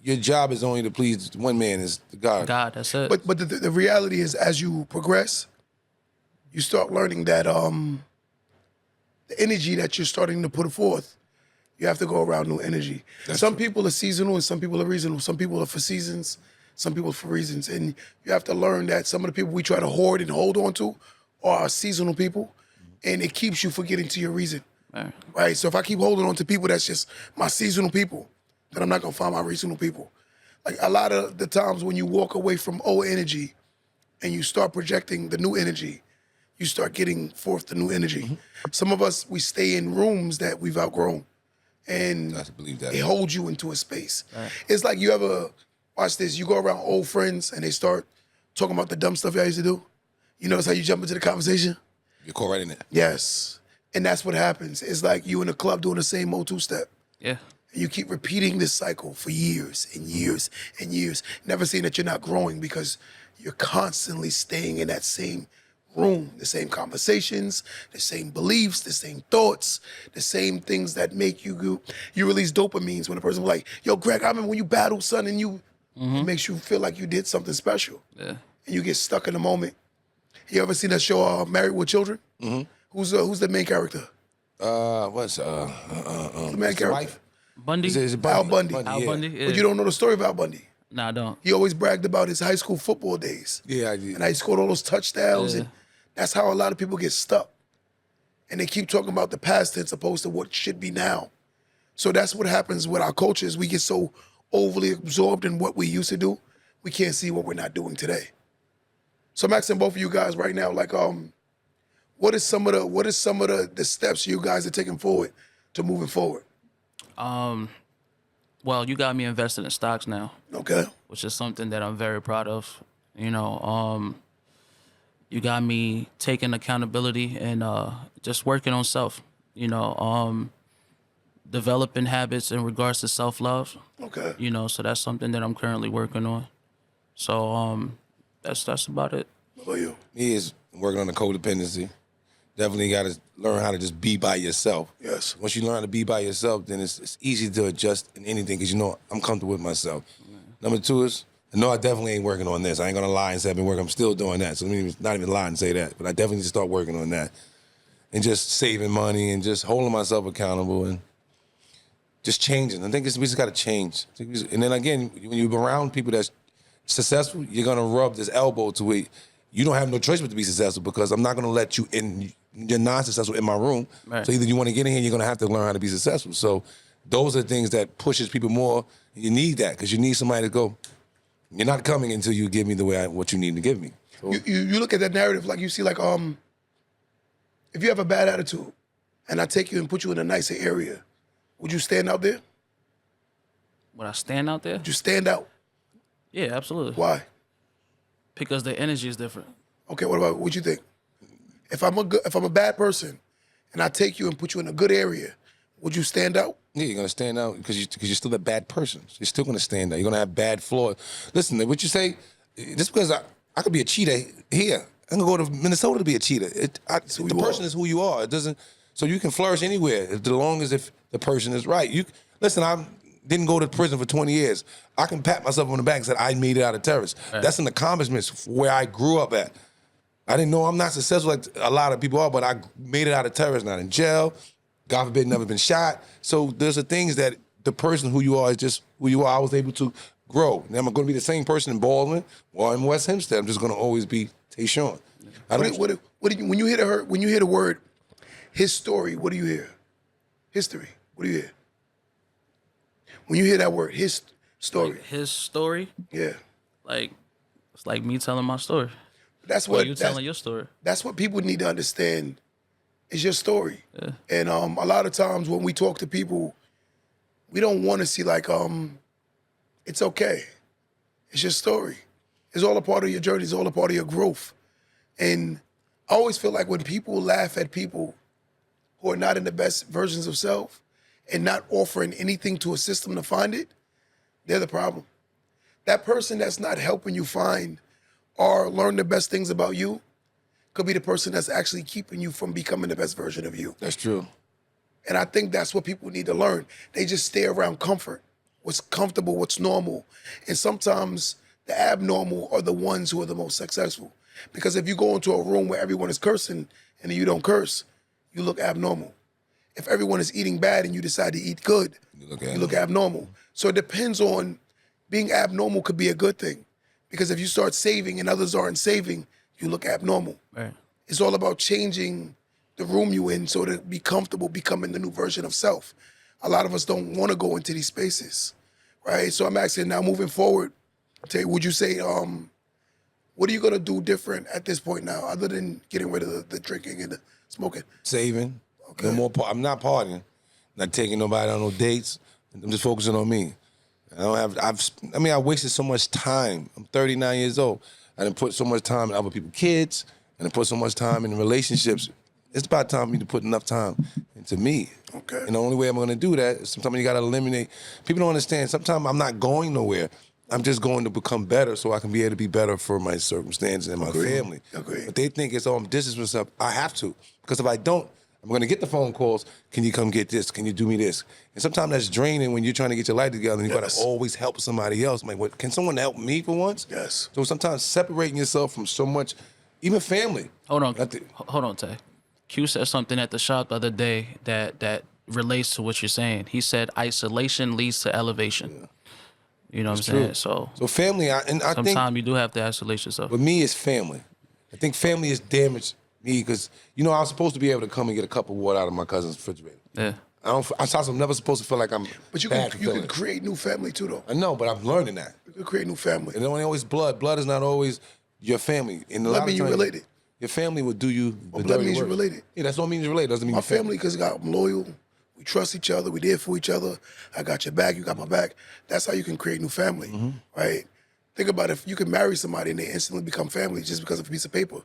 S3: your job is only to please one man, is God.
S4: God, that's it.
S2: But the reality is, as you progress, you start learning that the energy that you're starting to put forth, you have to go around new energy. Some people are seasonal and some people are reasonable. Some people are for seasons, some people are for reasons. And you have to learn that some of the people we try to hoard and hold on to are seasonal people, and it keeps you from getting to your reason. Right? So if I keep holding on to people that's just my seasonal people, then I'm not gonna find my regional people. Like a lot of the times when you walk away from old energy and you start projecting the new energy, you start getting forth the new energy. Some of us, we stay in rooms that we've outgrown, and
S3: I believe that.
S2: it holds you into a space. It's like you ever, watch this, you go around old friends and they start talking about the dumb stuff y'all used to do. You notice how you jump into the conversation?
S3: You're caught right in it.
S2: Yes. And that's what happens. It's like you in a club doing the same old two-step.
S4: Yeah.
S2: And you keep repeating this cycle for years and years and years, never seeing that you're not growing because you're constantly staying in that same room, the same conversations, the same beliefs, the same thoughts, the same things that make you go. You release dopamines when a person like, yo, Greg, I remember when you battled, son, and you, it makes you feel like you did something special.
S4: Yeah.
S2: And you get stuck in the moment. You ever seen that show, Married with Children? Who's the main character?
S3: What's
S2: The main character?
S3: wife?
S4: Bundy.
S3: Is it
S2: Al Bundy.
S4: Al
S3: yeah.
S4: Bundy. Yeah.
S2: But you don't know the story of Al Bundy.
S4: Nah, I don't.
S2: He always bragged about his high school football days.
S3: Yeah, I did.
S2: And how he scored all those touchdowns.
S4: Yeah.
S2: And that's how a lot of people get stuck. And they keep talking about the past tense opposed to what should be now. So that's what happens with our cultures. We get so overly absorbed in what we used to do, we can't see what we're not doing today. So I'm asking both of you guys right now, like, what is some of the steps you guys are taking forward to moving forward?
S4: Well, you got me invested in stocks now,
S2: Okay.
S4: which is something that I'm very proud of. You know, you got me taking accountability and just working on self. You know, developing habits in regards to self-love.
S2: Okay.
S4: You know, so that's something that I'm currently working on. So that's about it.
S2: What about you?
S3: Me is working on the codependency. Definitely got to learn how to just be by yourself.
S2: Yes.
S3: Once you learn how to be by yourself, then it's easy to adjust in anything because you know I'm comfortable with myself. Number two is, I know I definitely ain't working on this. I ain't gonna lie and say I've been working. I'm still doing that. So I mean, not even lie and say that, but I definitely need to start working on that and just saving money and just holding myself accountable and just changing. I think we just got to change. And then again, when you're around people that's successful, you're gonna rub this elbow to where you don't have no choice but to be successful because I'm not gonna let you in. You're non-successful in my room.
S4: Right.
S3: So either you want to get in here, you're gonna have to learn how to be successful. So those are things that pushes people more. You need that because you need somebody to go. You're not coming until you give me the way what you need to give me. So,
S2: You look at that narrative like you see like if you have a bad attitude and I take you and put you in a nicer area, would you stand out there?
S4: Would I stand out there?
S2: Would you stand out?
S4: Yeah, absolutely.
S2: Why?
S4: Because the energy is different.
S2: Okay, what you think? If I'm a bad person and I take you and put you in a good area, would you stand out?
S3: yeah, you're gonna stand out because you're still a bad person. So you're still gonna stand out. You're gonna have bad flaws. Listen, what you say, just because I could be a cheater here, I'm gonna go to Minnesota to be a cheater. The person is who you are. It doesn't. So you can flourish anywhere as long as if the person is right. Listen. I didn't go to prison for 20 years. I can pat myself on the back and say I made it out of terrorists. Right. That's an accomplishment where I grew up at. I didn't know I'm not successful like a lot of people are, but I made it out of terrorists. Not in jail. God forbid, never been shot. So there's the things that the person who you are is just who you are. I was able to grow. Now I'm going to be the same person in Baldwin or in West Hempstead. I'm just going to always be Tayshawn.
S2: When you hear the word his story, what do you hear? History. What do you hear? When you hear that word, his story.
S4: Like his story,
S2: Yeah.
S4: like it's like me telling my story.
S2: That's
S4: Well,
S2: what
S4: you telling your story.
S2: That's what people need to understand. Is your story.
S4: Yeah.
S2: And a lot of times when we talk to people, we don't want to see like it's okay. It's your story. It's all a part of your journey. It's all a part of your growth. And I always feel like when people laugh at people who are not in the best versions of self and not offering anything to assist them to find it, they're the problem. That person that's not helping you find or learn the best things about you could be the person that's actually keeping you from becoming the best version of you.
S3: That's true.
S2: And I think that's what people need to learn. They just stay around comfort, what's comfortable, what's normal. And sometimes the abnormal are the ones who are the most successful. Because if you go into a room where everyone is cursing and you don't curse, you look abnormal. If everyone is eating bad and you decide to eat good, you look abnormal. So it depends on, being abnormal could be a good thing. Because if you start saving and others aren't saving, you look abnormal.
S4: Right.
S2: It's all about changing the room you in so to be comfortable becoming the new version of self. A lot of us don't want to go into these spaces, right? So I'm asking now, moving forward, Tay, would you say, what are you gonna do different at this point now, other than getting rid of the drinking and the smoking?
S3: Saving.
S2: Okay.
S3: No more. I'm not partying. Not taking nobody on no dates. I'm just focusing on me. I wasted so much time. I'm 39 years old. I done put so much time in other people's kids, and I put so much time in relationships. It's about time for me to put enough time into me.
S2: Okay.
S3: And the only way I'm gonna do that is sometimes you gotta eliminate. People don't understand. Sometimes I'm not going nowhere. I'm just going to become better so I can be able to be better for my circumstances and my family.
S2: Agreed.
S3: But they think it's, I'm distancing myself. I have to. Because if I don't, I'm going to get the phone calls. Can you come get this? Can you do me this? And sometimes that's draining when you're trying to get your life together and you got to always help somebody else. I'm like, what, can someone help me for once?
S2: Yes.
S3: So sometimes separating yourself from so much, even family.
S4: Hold on, Tay. Q said something at the shop the other day that relates to what you're saying. He said isolation leads to elevation. Yeah. You know what I'm saying? So
S3: family, I think
S4: sometimes you do have to isolate yourself.
S3: With me, it's family. I think family has damaged me because, I was supposed to be able to come and get a cup of water out of my cousin's refrigerator.
S4: Yeah.
S3: I'm never supposed to feel like I'm
S2: But you can create new family too, though.
S3: I know, but I'm learning that.
S2: You can create new family.
S3: And it ain't always blood. Blood is not always your family. And
S2: Blood means you're related.
S3: Your family will do you the
S2: Blood
S3: dirty
S2: means
S3: work.
S2: you're related.
S3: Yeah, that's what means you're related. Doesn't mean
S2: My
S3: you're family.
S2: family, because I'm loyal. We trust each other. We there for each other. I got your back. You got my back. That's how you can create new family, right? Think about if you can marry somebody and they instantly become family just because of a piece of paper.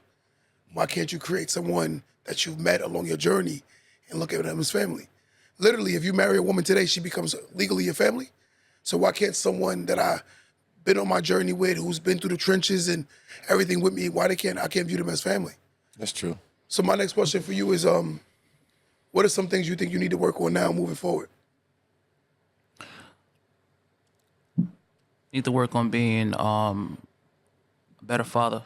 S2: Why can't you create someone that you've met along your journey and look at them as family? Literally, if you marry a woman today, she becomes legally your family. So why can't someone that I've been on my journey with, who's been through the trenches and everything with me, I can't view them as family?
S3: That's true.
S2: So my next question for you is, what are some things you think you need to work on now moving forward?
S4: Need to work on being a better father.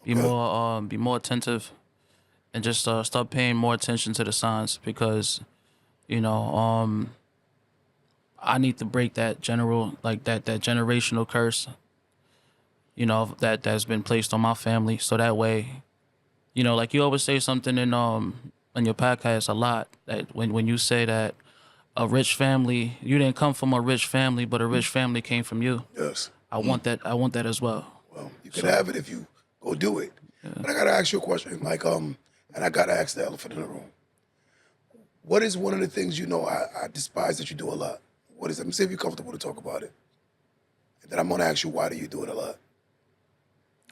S4: Be more attentive, and just start paying more attention to the signs because, I need to break that generational curse, that's been placed on my family. So that way, like you always say something in your podcast a lot, that when you say that a rich family, you didn't come from a rich family, but a rich family came from you.
S2: Yes.
S4: I want that as well.
S2: Well, you can have it if you go do it. Yeah. But I gotta ask you a question, and I gotta ask the elephant in the room. What is one of the things I despise that you do a lot? What is it? Let me see if you're comfortable to talk about it. And then I'm gonna ask you, why do you do it a lot?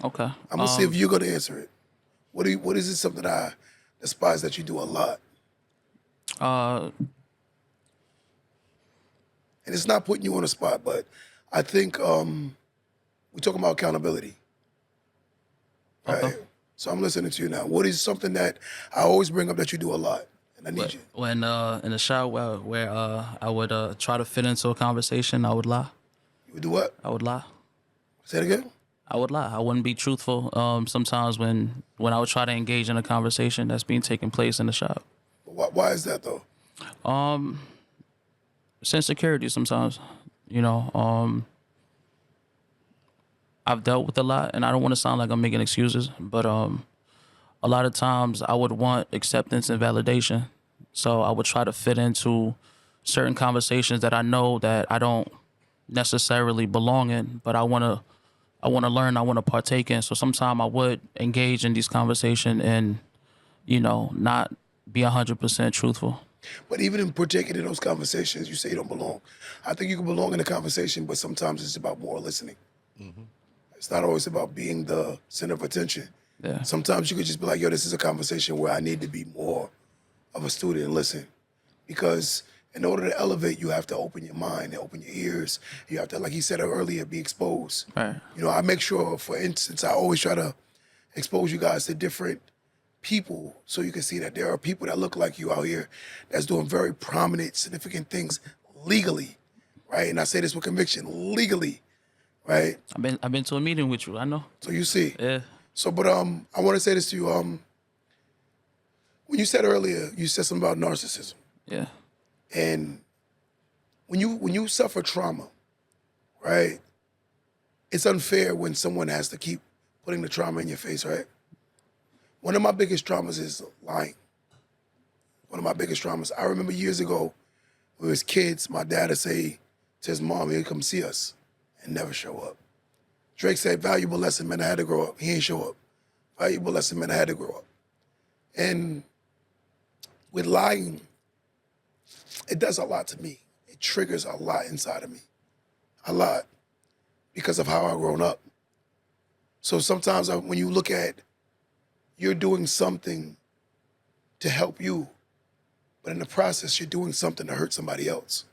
S4: Okay.
S2: I'm gonna see if you're gonna answer it. What is it something I despise that you do a lot? And it's not putting you on the spot, but I think we're talking about accountability. Right?
S4: Okay.
S2: So I'm listening to you now. What is something that I always bring up that you do a lot? And I need you.
S4: When in the shower where I would try to fit into a conversation, I would lie.
S2: You would do what?
S4: I would lie.
S2: Say it again?
S4: I would lie. I wouldn't be truthful. Sometimes when I would try to engage in a conversation that's being taking place in the shop.
S2: Why is that though?
S4: Insecurity sometimes. I've dealt with a lot, and I don't want to sound like I'm making excuses, but a lot of times I would want acceptance and validation. So I would try to fit into certain conversations that I know that I don't necessarily belong in, but I want to learn, I want to partake in. So sometimes I would engage in these conversations and, not be 100% truthful.
S2: But even in partaking in those conversations, you say you don't belong. I think you can belong in a conversation, but sometimes it's about more listening. Mm-hmm. It's not always about being the center of attention.
S4: Yeah.
S2: Sometimes you could just be like, yo, this is a conversation where I need to be more of a student and listen. Because in order to elevate, you have to open your mind and open your ears. You have to, like he said earlier, be exposed.
S4: Right.
S2: I make sure, for instance, I always try to expose you guys to different people so you can see that there are people that look like you out here that's doing very prominent, significant things legally, right? And I say this with conviction, legally, right?
S4: I've been to a meeting with you, I know.
S2: So you see.
S4: Yeah.
S2: So, but I want to say this to you. When you said earlier, you said something about narcissism.
S4: Yeah.
S2: And when you suffer trauma, right? It's unfair when someone has to keep putting the trauma in your face, right? One of my biggest traumas is lying. one of my biggest traumas. I remember years ago, when we was kids, my dad would say to his mom, he'd come see us and never show up. Drake said, valuable lesson, man, I had to grow up. He ain't show up. Valuable lesson, man, I had to grow up. And with lying, it does a lot to me. It triggers a lot inside of me. A lot. Because of how I've grown up. So sometimes when you look at, you're doing something to help you, but in the process, you're doing something to hurt somebody else.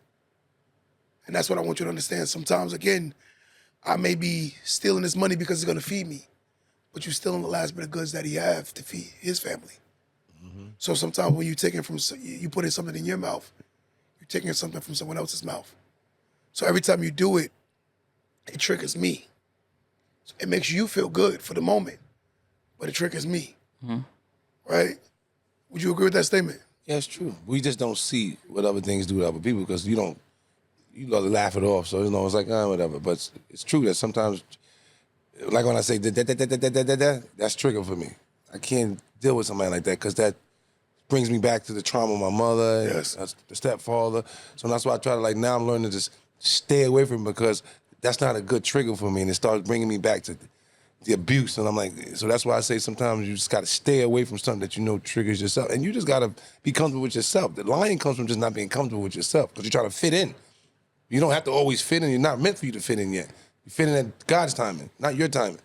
S2: And that's what I want you to understand. Sometimes, again, I may be stealing this money because it's gonna feed me, but you're stealing the last bit of goods that he have to feed his family. So sometimes when you taking from, you put in something in your mouth, you're taking something from someone else's mouth. So every time you do it, it triggers me. So it makes you feel good for the moment, but it triggers me, right? Would you agree with that statement?
S3: Yeah, it's true. We just don't see what other things do to other people because you gotta laugh it off. So, it's like, whatever. But it's true that sometimes, like when I say, that's trigger for me. I can't deal with somebody like that because that brings me back to the trauma of my mother,
S2: Yes.
S3: and the stepfather. So that's why I try to, now I'm learning to just stay away from it because that's not a good trigger for me. And it starts bringing me back to the abuse. And I'm like, so that's why I say sometimes you just got to stay away from something that triggers yourself. And you just got to be comfortable with yourself. The lying comes from just not being comfortable with yourself because you're trying to fit in. You don't have to always fit in. You're not meant for you to fit in yet. You fit in at God's timing, not your timing.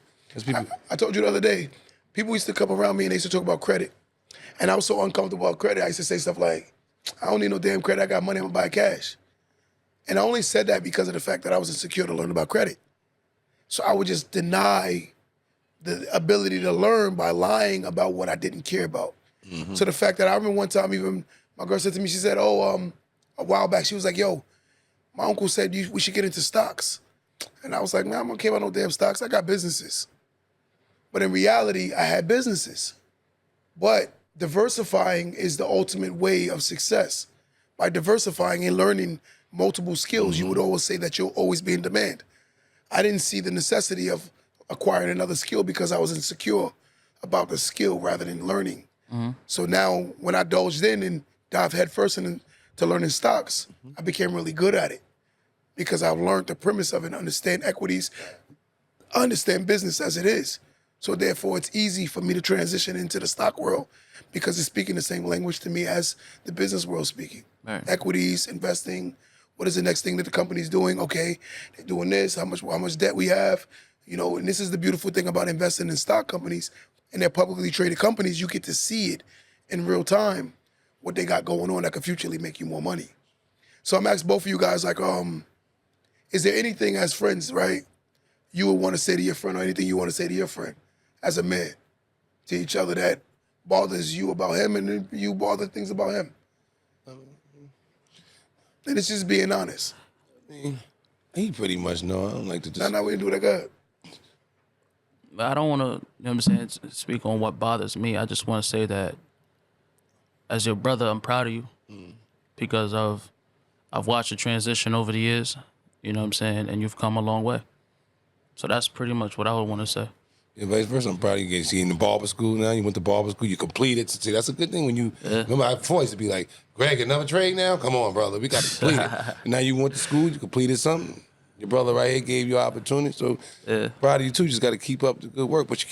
S2: I told you the other day, people used to come around me and they used to talk about credit. And I was so uncomfortable about credit, I used to say stuff like, I don't need no damn credit, I got money, I'm gonna buy cash. And I only said that because of the fact that I was insecure to learn about credit. So I would just deny the ability to learn by lying about what I didn't care about. So the fact that I remember one time even, my girl said to me, she said, a while back, she was like, yo, my uncle said we should get into stocks. And I was like, man, I'm gonna care about no damn stocks, I got businesses. But in reality, I had businesses. But diversifying is the ultimate way of success. By diversifying and learning multiple skills, you would always say that you'll always be in demand. I didn't see the necessity of acquiring another skill because I was insecure about the skill rather than learning. So now when I indulged in and dived headfirst into learning stocks, I became really good at it because I've learned the premise of it, understand equities, understand business as it is. So therefore, it's easy for me to transition into the stock world because it's speaking the same language to me as the business world speaking.
S4: Right.
S2: Equities, investing, what is the next thing that the company's doing? Okay, they're doing this, how much debt we have, and this is the beautiful thing about investing in stock companies and they're publicly traded companies, you get to see it in real time, what they got going on that could futurely make you more money. So I'm asking both of you guys, like, is there anything as friends, right, you would want to say to your friend or anything you want to say to your friend as a man to each other that bothers you about him and then you bother things about him? And it's just being honest.
S3: He pretty much know. I don't like to just...
S2: Now we can do that good.
S4: But I don't want to, you know what I'm saying, speak on what bothers me. I just want to say that as your brother, I'm proud of you because I've watched the transition over the years, you know what I'm saying, and you've come a long way. So that's pretty much what I would want to say.
S3: Yeah, vice versa. I'm proud of you. See, in the barber school now, you went to barber school, you completed. See, that's a good thing when you, remember, before I used to be like, Greg, another trade now? Come on, brother, we got to complete it. And now you went to school, you completed something. Your brother right here gave you an opportunity. So proud of you too. You just got to keep up the good work. But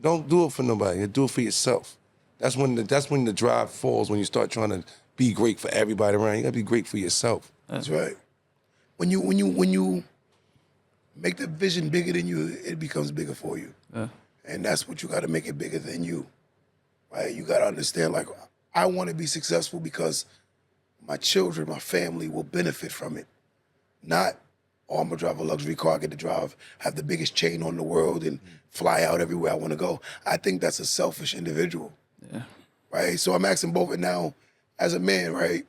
S3: don't do it for nobody. You do it for yourself. That's when the drive falls, when you start trying to be great for everybody around. You got to be great for yourself.
S2: That's right. When you make the vision bigger than you, it becomes bigger for you. And that's what you got to make it bigger than you, right? You got to understand, like, I want to be successful because my children, my family will benefit from it. Not, oh, I'm going to drive a luxury car, I get to drive, have the biggest chain on the world and fly out everywhere I want to go. I think that's a selfish individual, right? So I'm asking both, and now, as a man, right,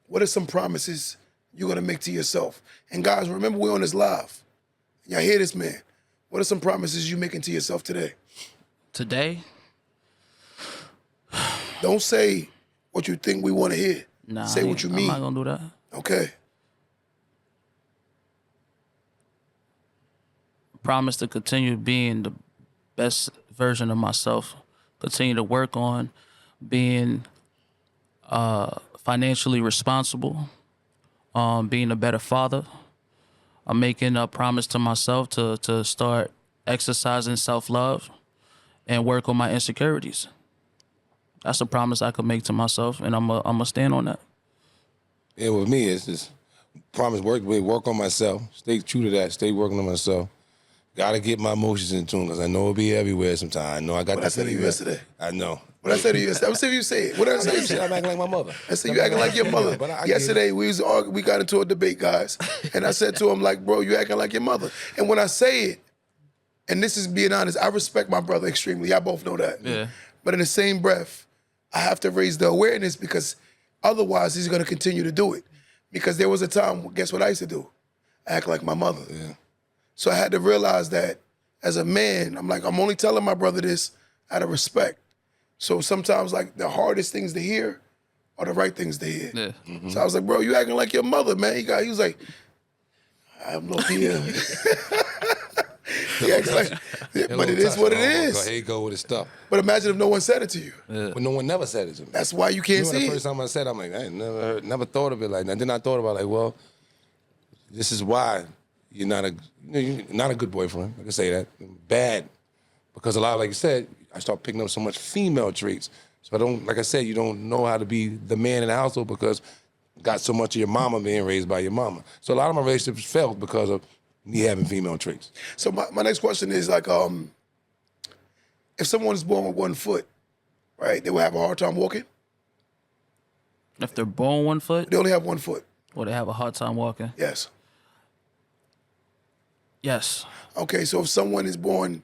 S2: what are some promises you're going to make to yourself? And guys, remember, we're on this live. Y'all hear this, man. What are some promises you making to yourself today?
S4: Today?
S2: Don't say what you think we want to hear.
S4: Nah,
S2: say what you mean.
S4: I'm not going to do that.
S2: Okay.
S4: Promise to continue being the best version of myself. Continue to work on being Financially responsible, being a better father. I'm making a promise to myself to start exercising self-love and work on my insecurities. That's a promise I could make to myself, and I'm gonna stand on that.
S3: Yeah, with me, it's just promise work on myself. Stay true to that. Stay working on myself. Gotta get my emotions in tune because I know it'll be everywhere sometimes. I know I got
S2: What I said to you yesterday.
S3: I know.
S2: What I said to you yesterday. What did you say? What did I say?
S3: I said I'm acting like my mother.
S2: I said you acting like your mother.
S3: But I
S2: Yesterday we got into a debate, guys, and I said to him like, bro, you acting like your mother. And when I say it, and this is being honest, I respect my brother extremely. Y'all both know that.
S4: Yeah.
S2: But in the same breath, I have to raise the awareness because otherwise he's gonna continue to do it. Because there was a time, guess what I used to do? Act like my mother.
S3: Yeah.
S2: So I had to realize that as a man, I'm only telling my brother this out of respect. So sometimes like the hardest things to hear are the right things to hear.
S4: Yeah.
S3: Mm-hmm.
S2: So I was like, bro, you acting like your mother, man. He was like, I have no idea. He acts like, but it is what it is.
S3: Here you go with his stuff.
S2: But imagine if no one said it to you.
S3: But no one never said it to me.
S2: That's why you can't see
S3: The
S2: it.
S3: first time I said it, I'm like, I ain't never thought of it like that. Then I thought about like, well, this is why you're not a good boyfriend. I can say that. Bad. Because a lot, like you said, I start picking up so much female traits. So I don't, like I said, you don't know how to be the man in the household because got so much of your mama being raised by your mama. So a lot of my relationships failed because of me having female traits.
S2: So my next question is like, if someone is born with 1 foot, right, they will have a hard time walking?
S4: If they're born 1 foot,
S2: They only have 1 foot.
S4: or they have a hard time walking.
S2: Yes.
S4: Yes.
S2: Okay, so if someone is born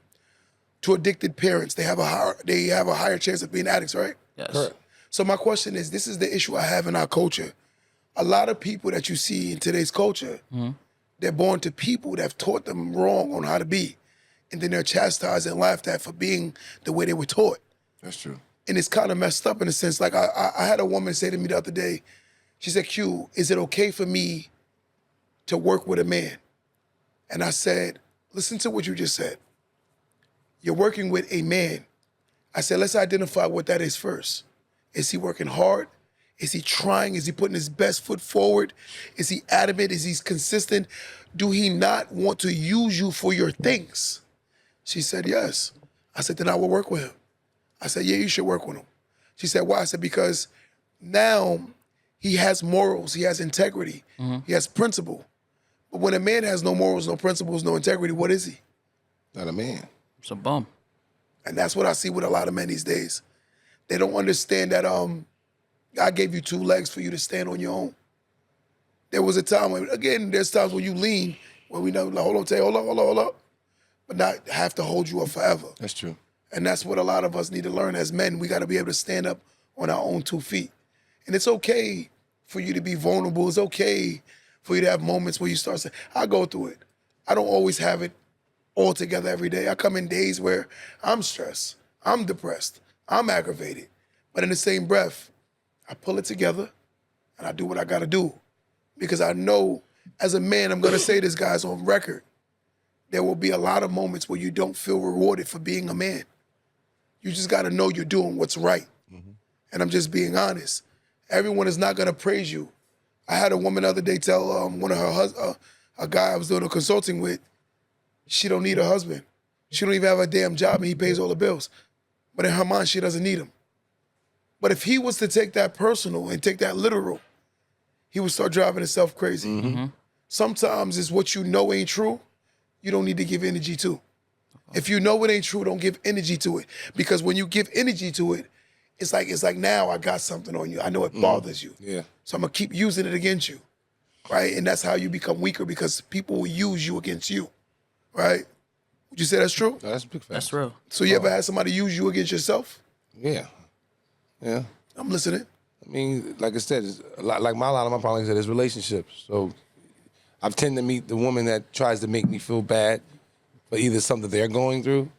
S2: to addicted parents, they have a higher chance of being addicts, right?
S4: Yes.
S3: Correct.
S2: So my question is, this is the issue I have in our culture. A lot of people that you see in today's culture, they're born to people that have taught them wrong on how to be. And then they're chastised and laughed at for being the way they were taught.
S3: That's true.
S2: And it's kind of messed up in a sense. Like I had a woman say to me the other day, she said, Q, is it okay for me to work with a man? And I said, listen to what you just said. You're working with a man. I said, let's identify what that is first. Is he working hard? Is he trying? Is he putting his best foot forward? Is he adamant? Is he consistent? Do he not want to use you for your things? She said, yes. I said, then I will work with him. I said, yeah, you should work with him. She said, why? I said, because now he has morals, he has integrity, he has principle. But when a man has no morals, no principles, no integrity, what is he?
S3: Not a man.
S4: It's a bum.
S2: And that's what I see with a lot of men these days. They don't understand that God gave you 2 legs for you to stand on your own. There was a time when, again, there's times when you lean, when we know, like, hold up, but not have to hold you up forever.
S3: That's true.
S2: And that's what a lot of us need to learn as men. We got to be able to stand up on our own 2 feet. And it's okay for you to be vulnerable. It's okay for you to have moments where you start saying, I go through it. I don't always have it all together every day. I come in days where I'm stressed, I'm depressed, I'm aggravated. But in the same breath, I pull it together and I do what I got to do. Because I know as a man, I'm going to say this, guys, on record, there will be a lot of moments where you don't feel rewarded for being a man. You just got to know you're doing what's right. And I'm just being honest. Everyone is not going to praise you. I had a woman the other day tell one of her husband, a guy I was doing a consulting with, she don't need a husband. She don't even have a damn job and he pays all the bills. But in her mind, she doesn't need him. But if he was to take that personal and take that literal, he would start driving himself crazy. Sometimes it's what you know ain't true, you don't need to give energy to. If you know it ain't true, don't give energy to it. Because when you give energy to it, it's like now I got something on you. I know it bothers you.
S3: Yeah.
S2: So I'm gonna keep using it against you, right? And that's how you become weaker because people will use you against you, right? Would you say that's true?
S3: No, that's a big fact.
S4: That's real.
S2: So you ever had somebody use you against yourself?
S3: Yeah. Yeah.
S2: I'm listening.
S3: I mean, like I said, it's a lot of my problems is relationships. So I tend to meet the woman that tries to make me feel bad for either something they're going through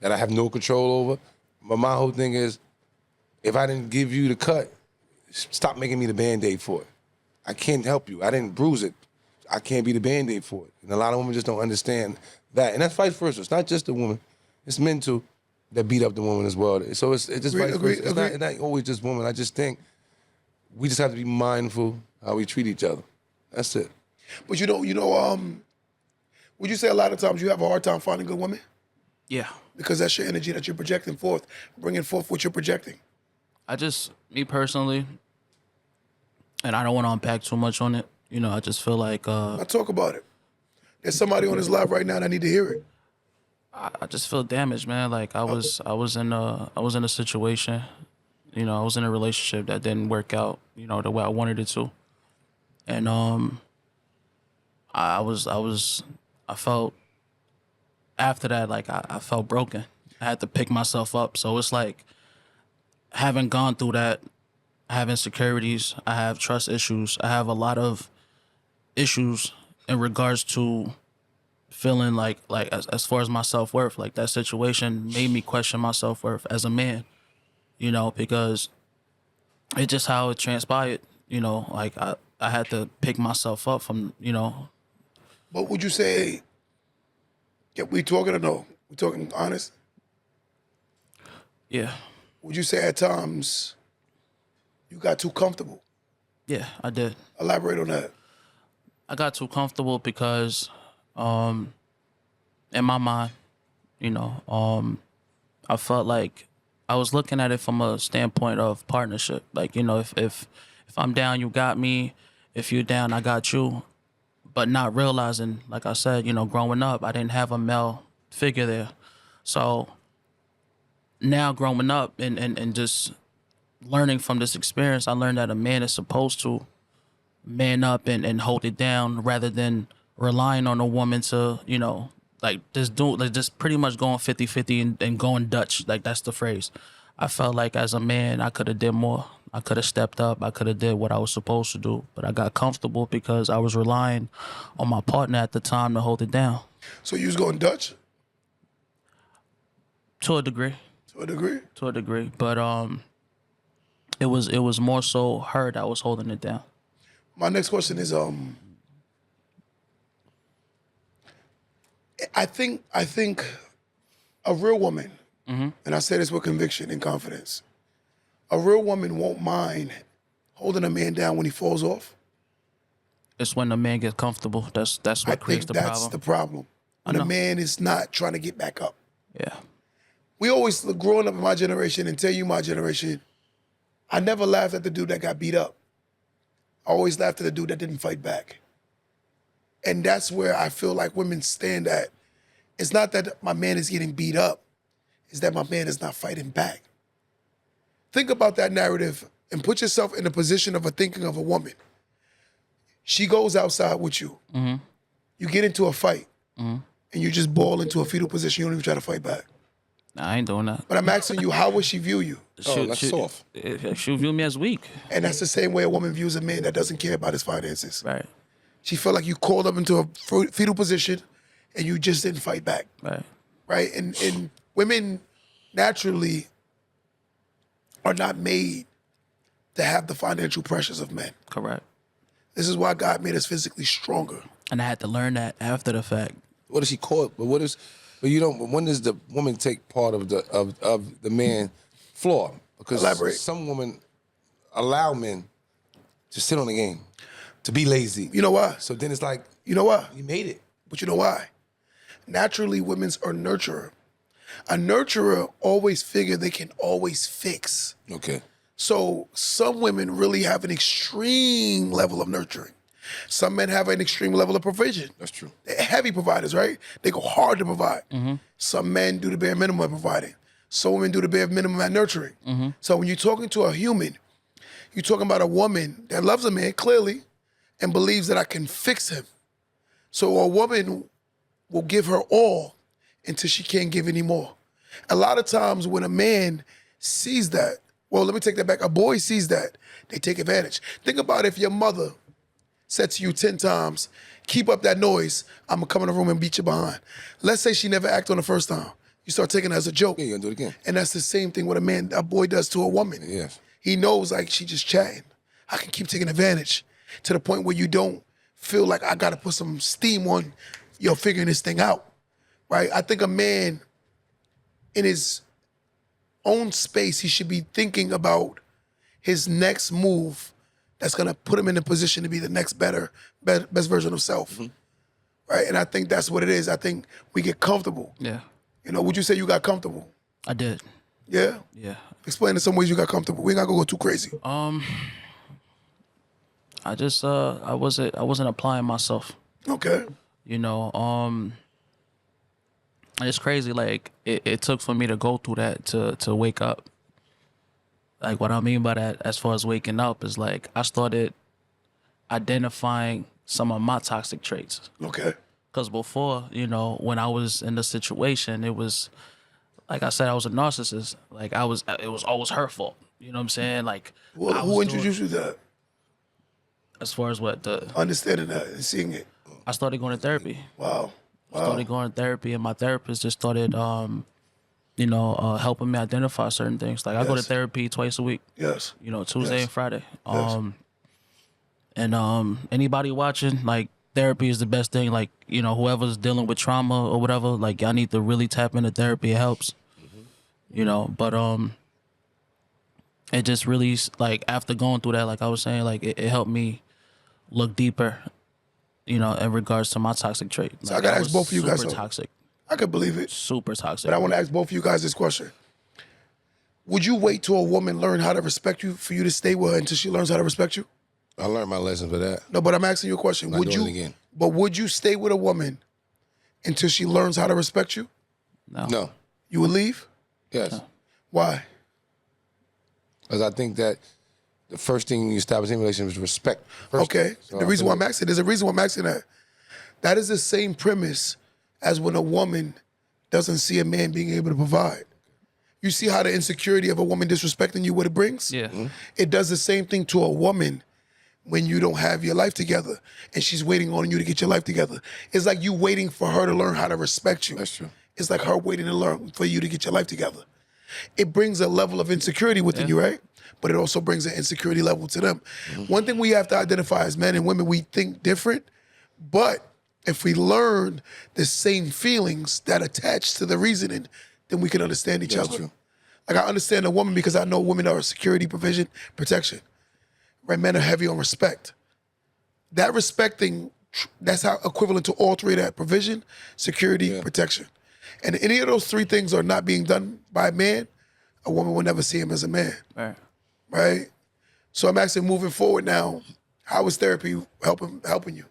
S3: that I have no control over. But my whole thing is, if I didn't give you the cut, stop making me the Band-Aid for it. I can't help you. I didn't bruise it. I can't be the Band-Aid for it. And a lot of women just don't understand that. And that's vice versa. It's not just the woman. It's men too that beat up the woman as well. So it's just vice versa. It's not always just women. I just think we just have to be mindful how we treat each other. That's it.
S2: But would you say a lot of times you have a hard time finding good women?
S4: Yeah.
S2: Because that's your energy that you're projecting forth, bringing forth what you're projecting.
S4: Me personally, and I don't want to unpack too much on it. You know, I just feel like
S2: Now talk about it. There's somebody on this live right now that need to hear it.
S4: I just feel damaged, man. Like I was in a situation, you know, I was in a relationship that didn't work out, you know, the way I wanted it to. And I felt after that, like I felt broken. I had to pick myself up. So it's like having gone through that, I have insecurities, I have trust issues, I have a lot of issues in regards to feeling like as far as my self-worth. Like that situation made me question my self-worth as a man, you know, because it's just how it transpired, you know, like I had to pick myself up from, you know.
S2: But would you say, yeah, we talking or no? We talking honest?
S4: Yeah.
S2: Would you say at times you got too comfortable?
S4: Yeah, I did.
S2: Elaborate on that.
S4: I got too comfortable because in my mind, you know, I felt like I was looking at it from a standpoint of partnership. Like, you know, if I'm down, you got me. If you're down, I got you. But not realizing, like I said, you know, growing up, I didn't have a male figure there. So now growing up and just learning from this experience, I learned that a man is supposed to man up and hold it down rather than relying on a woman to, you know, like just pretty much going 50-50 and going Dutch. Like that's the phrase. I felt like as a man, I could have did more. I could have stepped up. I could have did what I was supposed to do. But I got comfortable because I was relying on my partner at the time to hold it down.
S2: So you was going Dutch?
S4: To a degree.
S2: To a degree?
S4: To a degree. But it was more so her that was holding it down.
S2: My next question is I think a real woman, and I say this with conviction and confidence, a real woman won't mind holding a man down when he falls off.
S4: It's when the man gets comfortable. That's what creates the problem.
S2: That's the problem. When a man is not trying to get back up.
S4: Yeah.
S2: We always, growing up in my generation, and tell you my generation, I never laughed at the dude that got beat up. I always laughed at the dude that didn't fight back. And that's where I feel like women stand at. It's not that my man is getting beat up. It's that my man is not fighting back. Think about that narrative and put yourself in the position of thinking of a woman. She goes outside with you. Mm-hmm. You get into a fight, and you just ball into a fetal position. You don't even try to fight back.
S4: Nah, I ain't doing that.
S2: But I'm asking you, how would she view you?
S3: That's soft.
S4: She'll view me as weak.
S2: And that's the same way a woman views a man that doesn't care about his finances.
S4: Right.
S2: She felt like you called up into a fetal position and you just didn't fight back.
S4: Right.
S2: Right? And women naturally are not made to have the financial pressures of men.
S4: Correct.
S2: This is why God made us physically stronger.
S4: And I had to learn that after the fact.
S3: What does she call it? But you don't. When does the woman take part of the man flaw? Because
S2: Elaborate.
S3: some women allow men to sit on the game, to be lazy.
S2: You know why?
S3: So then it's like,
S2: You know why?
S3: you made it.
S2: But you know why? Naturally, women's are nurturer. A nurturer always figure they can always fix.
S3: Okay.
S2: So some women really have an extreme level of nurturing. Some men have an extreme level of provision.
S3: That's true.
S2: They're heavy providers, right? They go hard to provide. Some men do the bare minimum of providing. Some women do the bare minimum at nurturing. So when you're talking to a human, you're talking about a woman that loves a man clearly and believes that I can fix him. So a woman will give her all until she can't give anymore. A lot of times when a man sees that, well, let me take that back. A boy sees that, they take advantage. Think about if your mother said to you 10 times, keep up that noise, I'm gonna come in the room and beat you behind. Let's say she never acted on the first time. You start taking it as a joke.
S3: Yeah, you're gonna do it again.
S2: And that's the same thing what a boy does to a woman.
S3: Yes.
S2: He knows like she just chatting. I can keep taking advantage to the point where you don't feel like I gotta put some steam on you're figuring this thing out, right? I think a man in his own space, he should be thinking about his next move that's gonna put him in a position to be the next best version of self. Right? And I think that's what it is. I think we get comfortable.
S4: Yeah.
S2: You know, would you say you got comfortable?
S4: I did.
S2: Yeah?
S4: Yeah.
S2: Explain in some ways you got comfortable. We ain't gotta go too crazy.
S4: I just I wasn't applying myself.
S2: Okay.
S4: You know, it's crazy. Like it took for me to go through that to wake up. Like what I mean by that, as far as waking up, is like I started identifying some of my toxic traits.
S2: Okay.
S4: Because before, you know, when I was in the situation, it was like I said, I was a narcissist. Like it was always her fault. You know what I'm saying? Like
S2: Well, who introduced you to that?
S4: as far as what
S2: Understanding that and seeing it.
S4: I started going to therapy.
S2: Wow.
S4: Started going to therapy, and my therapist just started, helping me identify certain things. Like I go to
S2: Yes.
S4: therapy twice a week.
S2: Yes.
S4: You know, Tuesday
S2: Yes.
S4: and Friday.
S2: Yes.
S4: Anybody watching, like therapy is the best thing. Like, you know, whoever's dealing with trauma or whatever, like y'all need to really tap into therapy. It helps. You know, but it just really, like, after going through that, like I was saying, like it helped me look deeper, you know, in regards to my toxic trait. Like,
S2: I gotta ask
S4: was
S2: both of you guys
S4: super
S2: something.
S4: toxic.
S2: I could believe it.
S4: Super toxic.
S2: But I want to ask both of you guys this question. Would you wait till a woman learn how to respect you for you to stay with her until she learns how to respect you?
S3: I learned my lesson for that.
S2: No, but I'm asking you a question.
S3: Not
S2: Would
S3: doing
S2: you
S3: it again.
S2: But would you stay with a woman until she learns how to respect you?
S3: No.
S2: You would leave?
S3: Yes.
S2: Why?
S3: Because I think that the first thing you establish in a relationship is respect. First.
S2: Okay.
S3: So
S2: The
S3: I
S2: reason
S3: feel
S2: why I'm asking, there's a reason why I'm asking that. That is the same premise as when a woman doesn't see a man being able to provide. You see how the insecurity of a woman disrespecting you, what it brings?
S4: Yeah.
S2: It does the same thing to a woman when you don't have your life together and she's waiting on you to get your life together. It's like you waiting for her to learn how to respect you.
S3: That's true.
S2: It's like her waiting to learn for you to get your life together. It brings a level of insecurity within you, right? But it also brings an insecurity level to them. One thing we have to identify as men and women, we think different, but if we learn the same feelings that attach to the reasoning, then we can understand each other.
S3: true.
S2: Like I understand a woman because I know women are security, provision, protection. Right? Men are heavy on respect. That respecting, that's how equivalent to all three of that: provision, security, protection. And any of those three things are not being done by a man, a woman will never see him as a man.
S4: Right.
S2: Right? So I'm actually moving forward now. How is therapy helping you?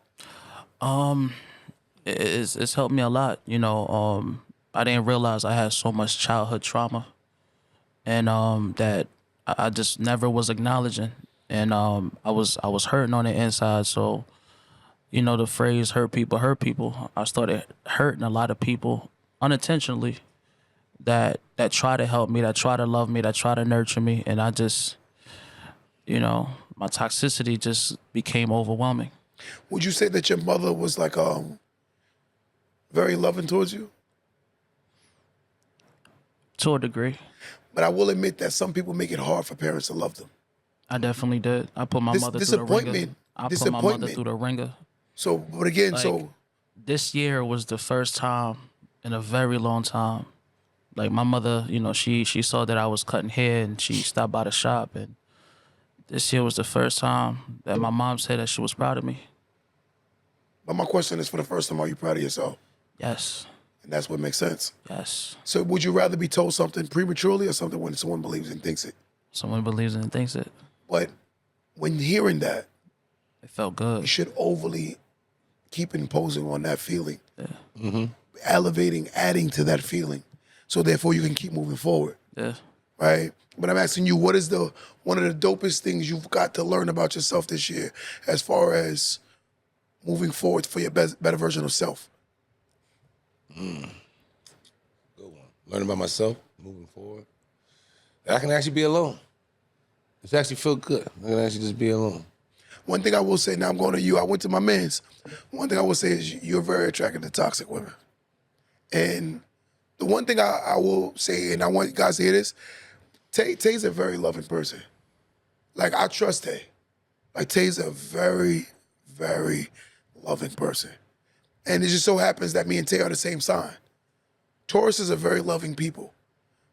S4: It's helped me a lot. You know, I didn't realize I had so much childhood trauma, and that I just never was acknowledging, and I was hurting on the inside. So, you know, the phrase "hurt people," I started hurting a lot of people unintentionally that try to help me, that try to love me, that try to nurture me, and I just, you know, my toxicity just became overwhelming.
S2: Would you say that your mother was like very loving towards you?
S4: To a degree.
S2: But I will admit that some people make it hard for parents to love them.
S4: I definitely did. I put my mother through the ringer. I put my mother through the ringer.
S2: So, but again,
S4: Like, this year was the first time in a very long time. Like my mother, you know, she saw that I was cutting hair and she stopped by the shop, and this year was the first time that my mom said that she was proud of me.
S2: But my question is, for the first time, are you proud of yourself?
S4: Yes.
S2: And that's what makes sense.
S4: Yes.
S2: So would you rather be told something prematurely or something when someone believes and thinks it?
S4: Someone believes in and thinks it.
S2: But when hearing that,
S4: It felt
S2: you
S4: good.
S2: should overly keep imposing on that feeling. Elevating, adding to that feeling. So therefore you can keep moving forward,
S4: Yeah.
S2: right? But I'm asking you, what is one of the dopest things you've got to learn about yourself this year as far as moving forward for your better version of self?
S3: Good one. Learn about myself, moving forward. I can actually be alone. It actually feel good. I can actually just be alone.
S2: One thing I will say, now I'm going to you, I went to my man's. One thing I will say is you're very attracted to toxic women. And the one thing I will say, and I want you guys to hear this, Tay's a very loving person. Like, I trust Tay. Like, Tay's a very, very loving person. And it just so happens that me and Tay are the same sign. Tauruses are very loving people.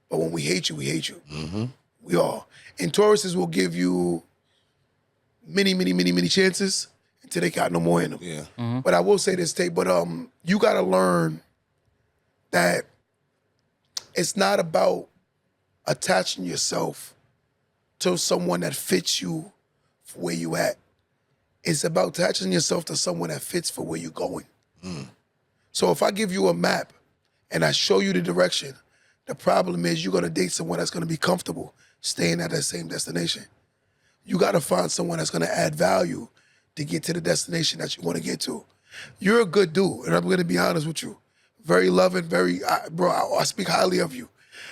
S2: But when we hate you, we hate you. We are. And Tauruses will give you many chances until they got no more in them.
S3: Yeah.
S2: But I will say this, Tate, but you gotta learn that it's not about attaching yourself to someone that fits you for where you at. It's about attaching yourself to someone that fits for where you're going. So if I give you a map and I show you the direction, the problem is you're gonna date someone that's gonna be comfortable staying at that same destination. You gotta find someone that's gonna add value to get to the destination that you wanna get to. You're a good dude, and I'm gonna be honest with you. Very loving, bro, I speak highly of you.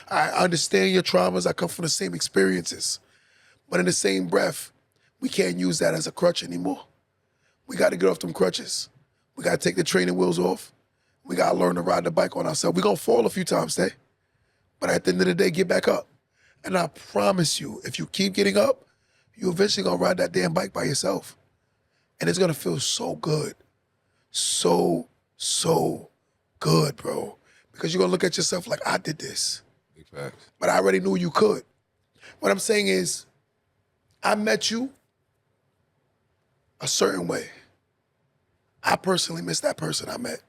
S2: I understand your traumas, I come from the same experiences. But in the same breath, we can't use that as a crutch anymore. We gotta get off them crutches. We gotta take the training wheels off. We gotta learn to ride the bike on ourselves. We're gonna fall a few times today, but at the end of the day, get back up. And I promise you, if you keep getting up, you eventually gonna ride that damn bike by yourself. And it's gonna feel so good. So good, bro. Because you're gonna look at yourself like, I did this.
S3: Big facts.
S2: But I already knew you could. What I'm saying is, I met you a certain way. I personally miss that person I met.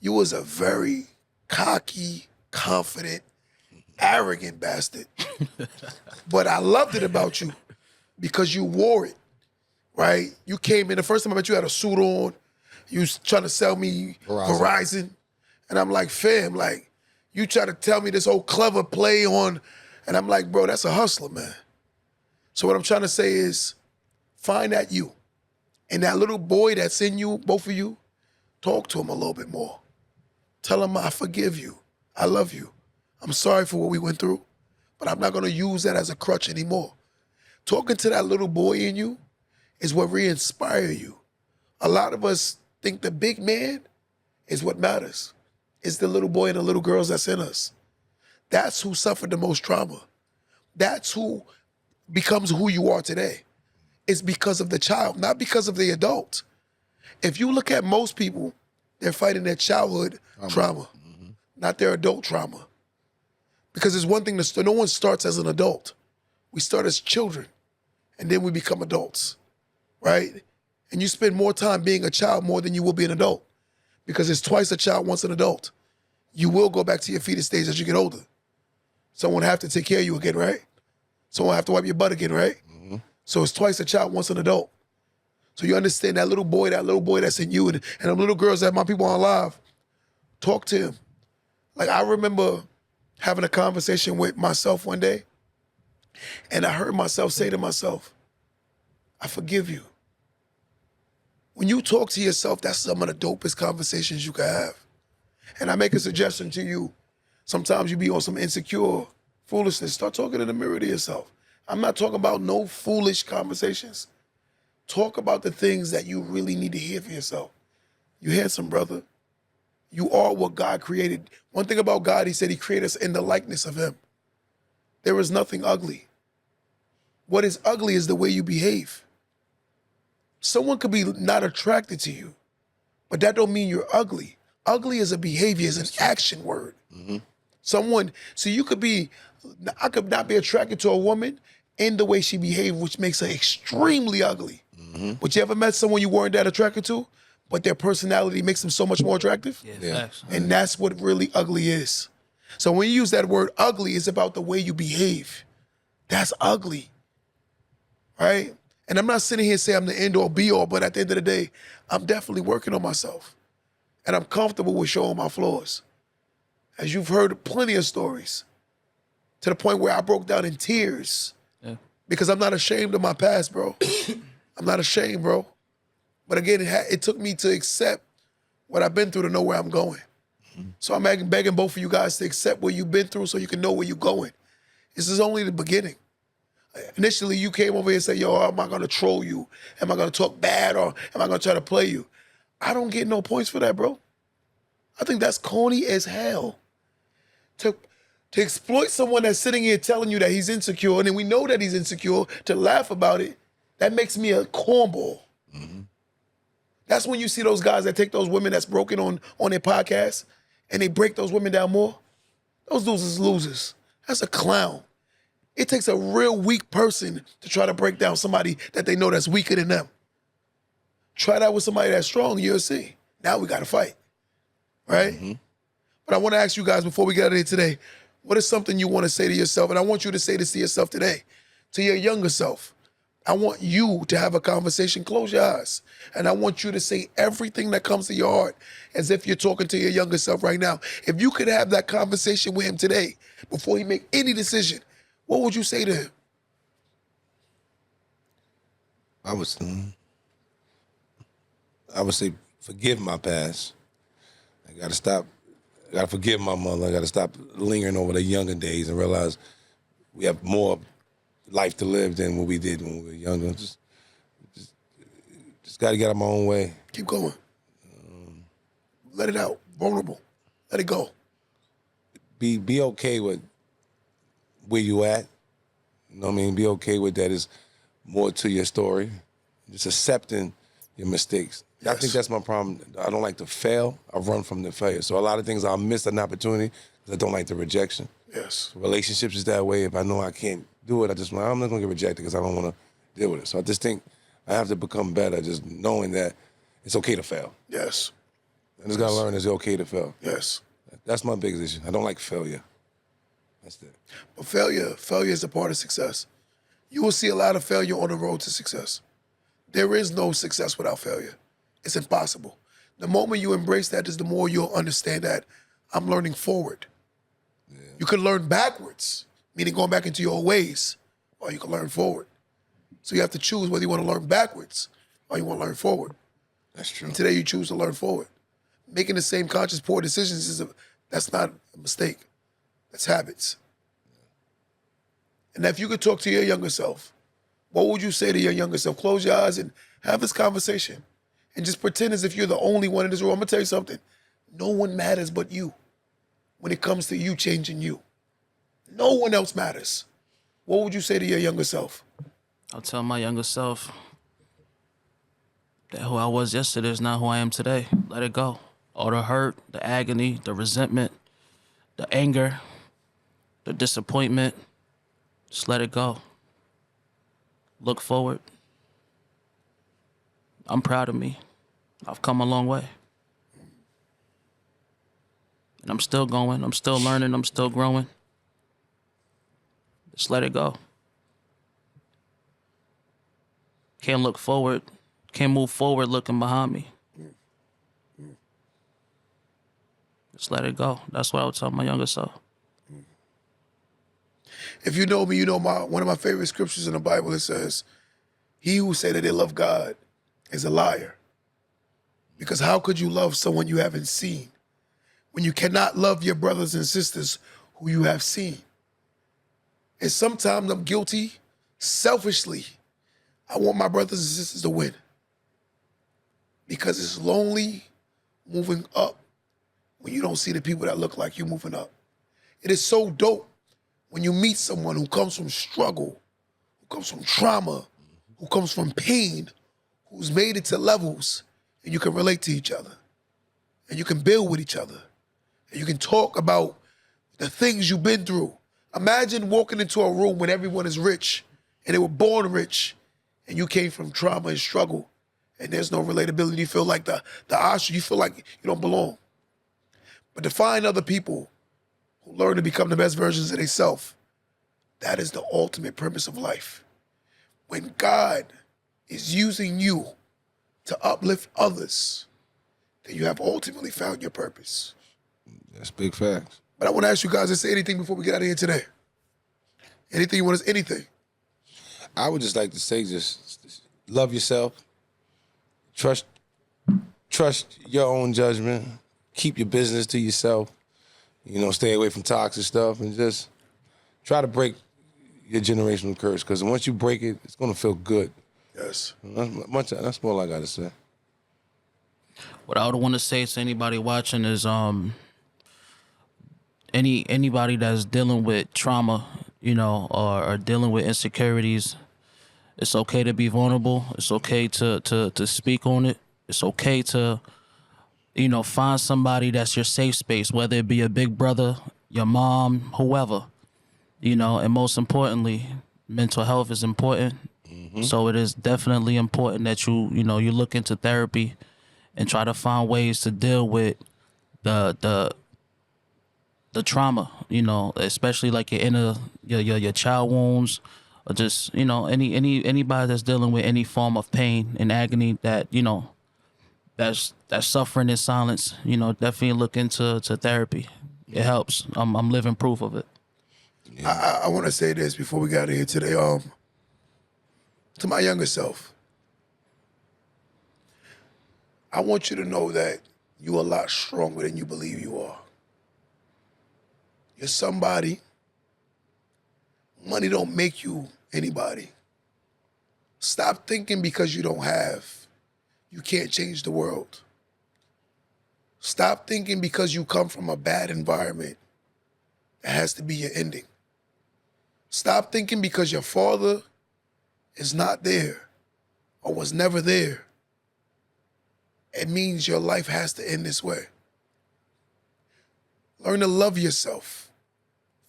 S2: You was a very cocky, confident, arrogant bastard. But I loved it about you because you wore it, right? You came in, the first time I met you had a suit on. You was trying to sell me Verizon. And I'm like, fam, like, you try to tell me this whole clever play on, and I'm like, bro, that's a hustler, man. So what I'm trying to say is, find that you. And that little boy that's in you, both of you, talk to him a little bit more. Tell him, I forgive you. I love you. I'm sorry for what we went through, but I'm not gonna use that as a crutch anymore. Talking to that little boy in you is what re-inspire you. A lot of us think the big man is what matters. It's the little boy and the little girls that's in us. That's who suffered the most trauma. That's who becomes who you are today. It's because of the child, not because of the adult. If you look at most people, they're fighting their childhood trauma, not their adult trauma. Because it's one thing, no one starts as an adult. We start as children, and then we become adults, right? And you spend more time being a child more than you will be an adult, because it's twice a child, once an adult. You will go back to your fetus stage as you get older. Someone have to take care of you again, right? Someone have to wipe your butt again, right? So it's twice a child, once an adult. So you understand that little boy that's in you, and them little girls that my people on live, talk to him. Like, I remember having a conversation with myself one day, and I heard myself say to myself, I forgive you. When you talk to yourself, that's some of the dopest conversations you can have. And I make a suggestion to you. Sometimes you be on some insecure foolishness. Start talking in the mirror to yourself. I'm not talking about no foolish conversations. Talk about the things that you really need to hear for yourself. You handsome, brother. You are what God created. One thing about God, he said he created us in the likeness of him. There is nothing ugly. What is ugly is the way you behave. Someone could be not attracted to you, but that don't mean you're ugly. Ugly is a behavior, is an action word. So you could be, I could not be attracted to a woman in the way she behaved, which makes her extremely ugly. But you ever met someone you weren't that attracted to, but their personality makes them so much more attractive?
S4: Yeah.
S2: And that's what really ugly is. So when you use that word ugly, it's about the way you behave. That's ugly, right? And I'm not sitting here saying I'm the end all be all, but at the end of the day, I'm definitely working on myself. And I'm comfortable with showing my flaws. As you've heard plenty of stories, to the point where I broke down in tears because I'm not ashamed of my past, bro. I'm not ashamed, bro. But again, it took me to accept what I've been through to know where I'm going. So I'm begging both of you guys to accept what you've been through so you can know where you're going. This is only the beginning. Initially, you came over here and said, yo, am I going to troll you? Am I going to talk bad, or am I going to try to play you? I don't get no points for that, bro. I think that's corny as hell. To exploit someone that's sitting here telling you that he's insecure, and then we know that he's insecure, to laugh about it, that makes me a cornball. That's when you see those guys that take those women that's broken on their podcast, and they break those women down more. Those dudes is losers. That's a clown. It takes a real weak person to try to break down somebody that they know that's weaker than them. Try that with somebody that's strong, you'll see. Now we got to fight, right?
S3: Mm-hmm.
S2: But I want to ask you guys before we get out of here today, what is something you want to say to yourself? And I want you to say this to yourself today, to your younger self. I want you to have a conversation, close your eyes, and I want you to say everything that comes to your heart as if you're talking to your younger self right now. If you could have that conversation with him today before he make any decision, what would you say to him?
S3: I would say forgive my past. I gotta stop. I gotta forgive my mother. I gotta stop lingering over the younger days and realize we have more life to live than what we did when we were younger. Just gotta get out of my own way.
S2: Keep going. Let it out. Vulnerable. Let it go.
S3: Be okay with where you at. You know what I mean? Be okay with that. There's more to your story. Just accepting your mistakes.
S2: Yes.
S3: I think that's my problem. I don't like to fail. I run from the failure. So a lot of things I'll miss an opportunity because I don't like the rejection.
S2: Yes.
S3: Relationships is that way. If I know I can't do it, I'm not gonna get rejected because I don't want to deal with it. So I just think I have to become better, just knowing that it's okay to fail.
S2: Yes.
S3: I just gotta learn it's okay to fail.
S2: Yes.
S3: That's my biggest issue. I don't like failure. That's it.
S2: But failure is a part of success. You will see a lot of failure on the road to success. There is no success without failure. It's impossible. The moment you embrace that is the more you'll understand that I'm learning forward. Yeah. You can learn backwards, meaning going back into your old ways, or you can learn forward. So you have to choose whether you want to learn backwards or you want to learn forward.
S3: That's true.
S2: And today you choose to learn forward. Making the same conscious poor decisions that's not a mistake. That's habits. And if you could talk to your younger self, what would you say to your younger self? Close your eyes and have this conversation. And just pretend as if you're the only one in this room. I'm gonna tell you something. No one matters but you when it comes to you changing you. No one else matters. What would you say to your younger self?
S4: I'll tell my younger self that who I was yesterday is not who I am today. Let it go. All the hurt, the agony, the resentment, the anger, the disappointment, just let it go. Look forward. I'm proud of me. I've come a long way. And I'm still going. I'm still learning. I'm still growing. Just let it go. Can't look forward. Can't move forward looking behind me. Just let it go. That's what I would tell my younger self.
S2: If you know me, you know one of my favorite scriptures in the Bible. It says, "He who say that they love God is a liar. Because how could you love someone you haven't seen when you cannot love your brothers and sisters who you have seen?" And sometimes I'm guilty, selfishly. I want my brothers and sisters to win. Because it's lonely moving up when you don't see the people that look like you moving up. It is so dope when you meet someone who comes from struggle, who comes from trauma, who comes from pain, who's made it to levels, and you can relate to each other, and you can build with each other, and you can talk about the things you've been through. Imagine walking into a room when everyone is rich, and they were born rich, and you came from trauma and struggle, and there's no relatability. You feel like the ostrich, you feel like you don't belong. But to find other people who learn to become the best versions of themselves, that is the ultimate purpose of life. When God is using you to uplift others, then you have ultimately found your purpose.
S3: That's big facts.
S2: But I want to ask you guys to say anything before we get out of here today. Anything you want to say? Anything.
S3: I would just like to say, just love yourself. Trust your own judgment. Keep your business to yourself. You know, stay away from toxic stuff and just try to break your generational curse. Because once you break it, it's going to feel good.
S2: Yes.
S3: That's all I got to say.
S4: What I would want to say to anybody watching is anybody that's dealing with trauma, you know, or dealing with insecurities, it's okay to be vulnerable. It's okay to speak on it. It's okay to, you know, find somebody that's your safe space, whether it be a big brother, your mom, whoever. you know, and most importantly, mental health is important. So it is definitely important that you know, you look into therapy and try to find ways to deal with the trauma, you know, especially like your child wounds, or just, you know, anybody that's dealing with any form of pain and agony that, you know, that's suffering in silence, you know, definitely look into therapy. It helps. I'm living proof of it.
S2: I want to say this before we got here today. To my younger self, I want you to know that you're a lot stronger than you believe you are. You're somebody. Money don't make you anybody. Stop thinking because you don't have, you can't change the world. Stop thinking because you come from a bad environment, that has to be your ending. Stop thinking because your father is not there or was never there, it means your life has to end this way. Learn to love yourself,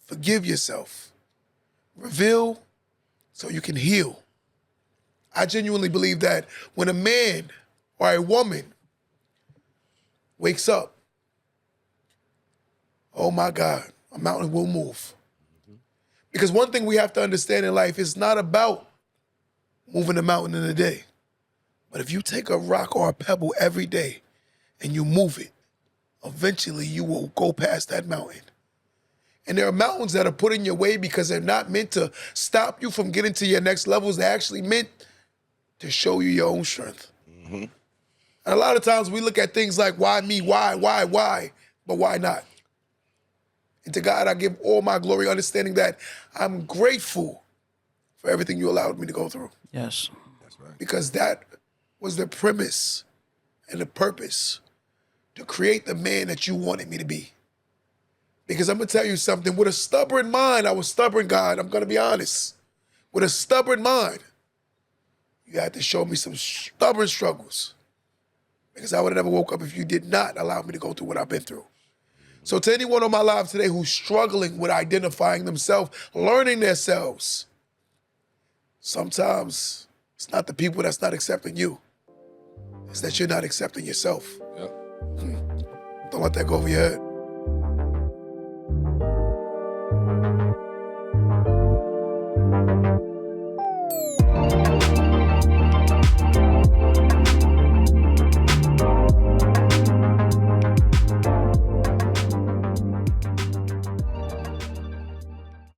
S2: forgive yourself, reveal so you can heal. I genuinely believe that when a man or a woman wakes up, oh my God, a mountain will move. Because one thing we have to understand in life is not about moving a mountain in a day. But if you take a rock or a pebble every day and you move it, eventually you will go past that mountain. And there are mountains that are put in your way because they're not meant to stop you from getting to your next levels. They're actually meant to show you your own strength. And a lot of times we look at things like, why me, why, but why not? And to God, I give all my glory, understanding that I'm grateful for everything you allowed me to go through.
S4: Yes.
S3: That's right.
S2: Because that was the premise and the purpose to create the man that you wanted me to be. Because I'm going to tell you something, with a stubborn mind, I was stubborn, God, I'm going to be honest. With a stubborn mind, you had to show me some stubborn struggles. Because I would have never woke up if you did not allow me to go through what I've been through. So to anyone on my live today who's struggling with identifying themselves, learning themselves, sometimes it's not the people that's not accepting you. It's that you're not accepting yourself.
S3: Yep.
S2: Don't let that go over your head.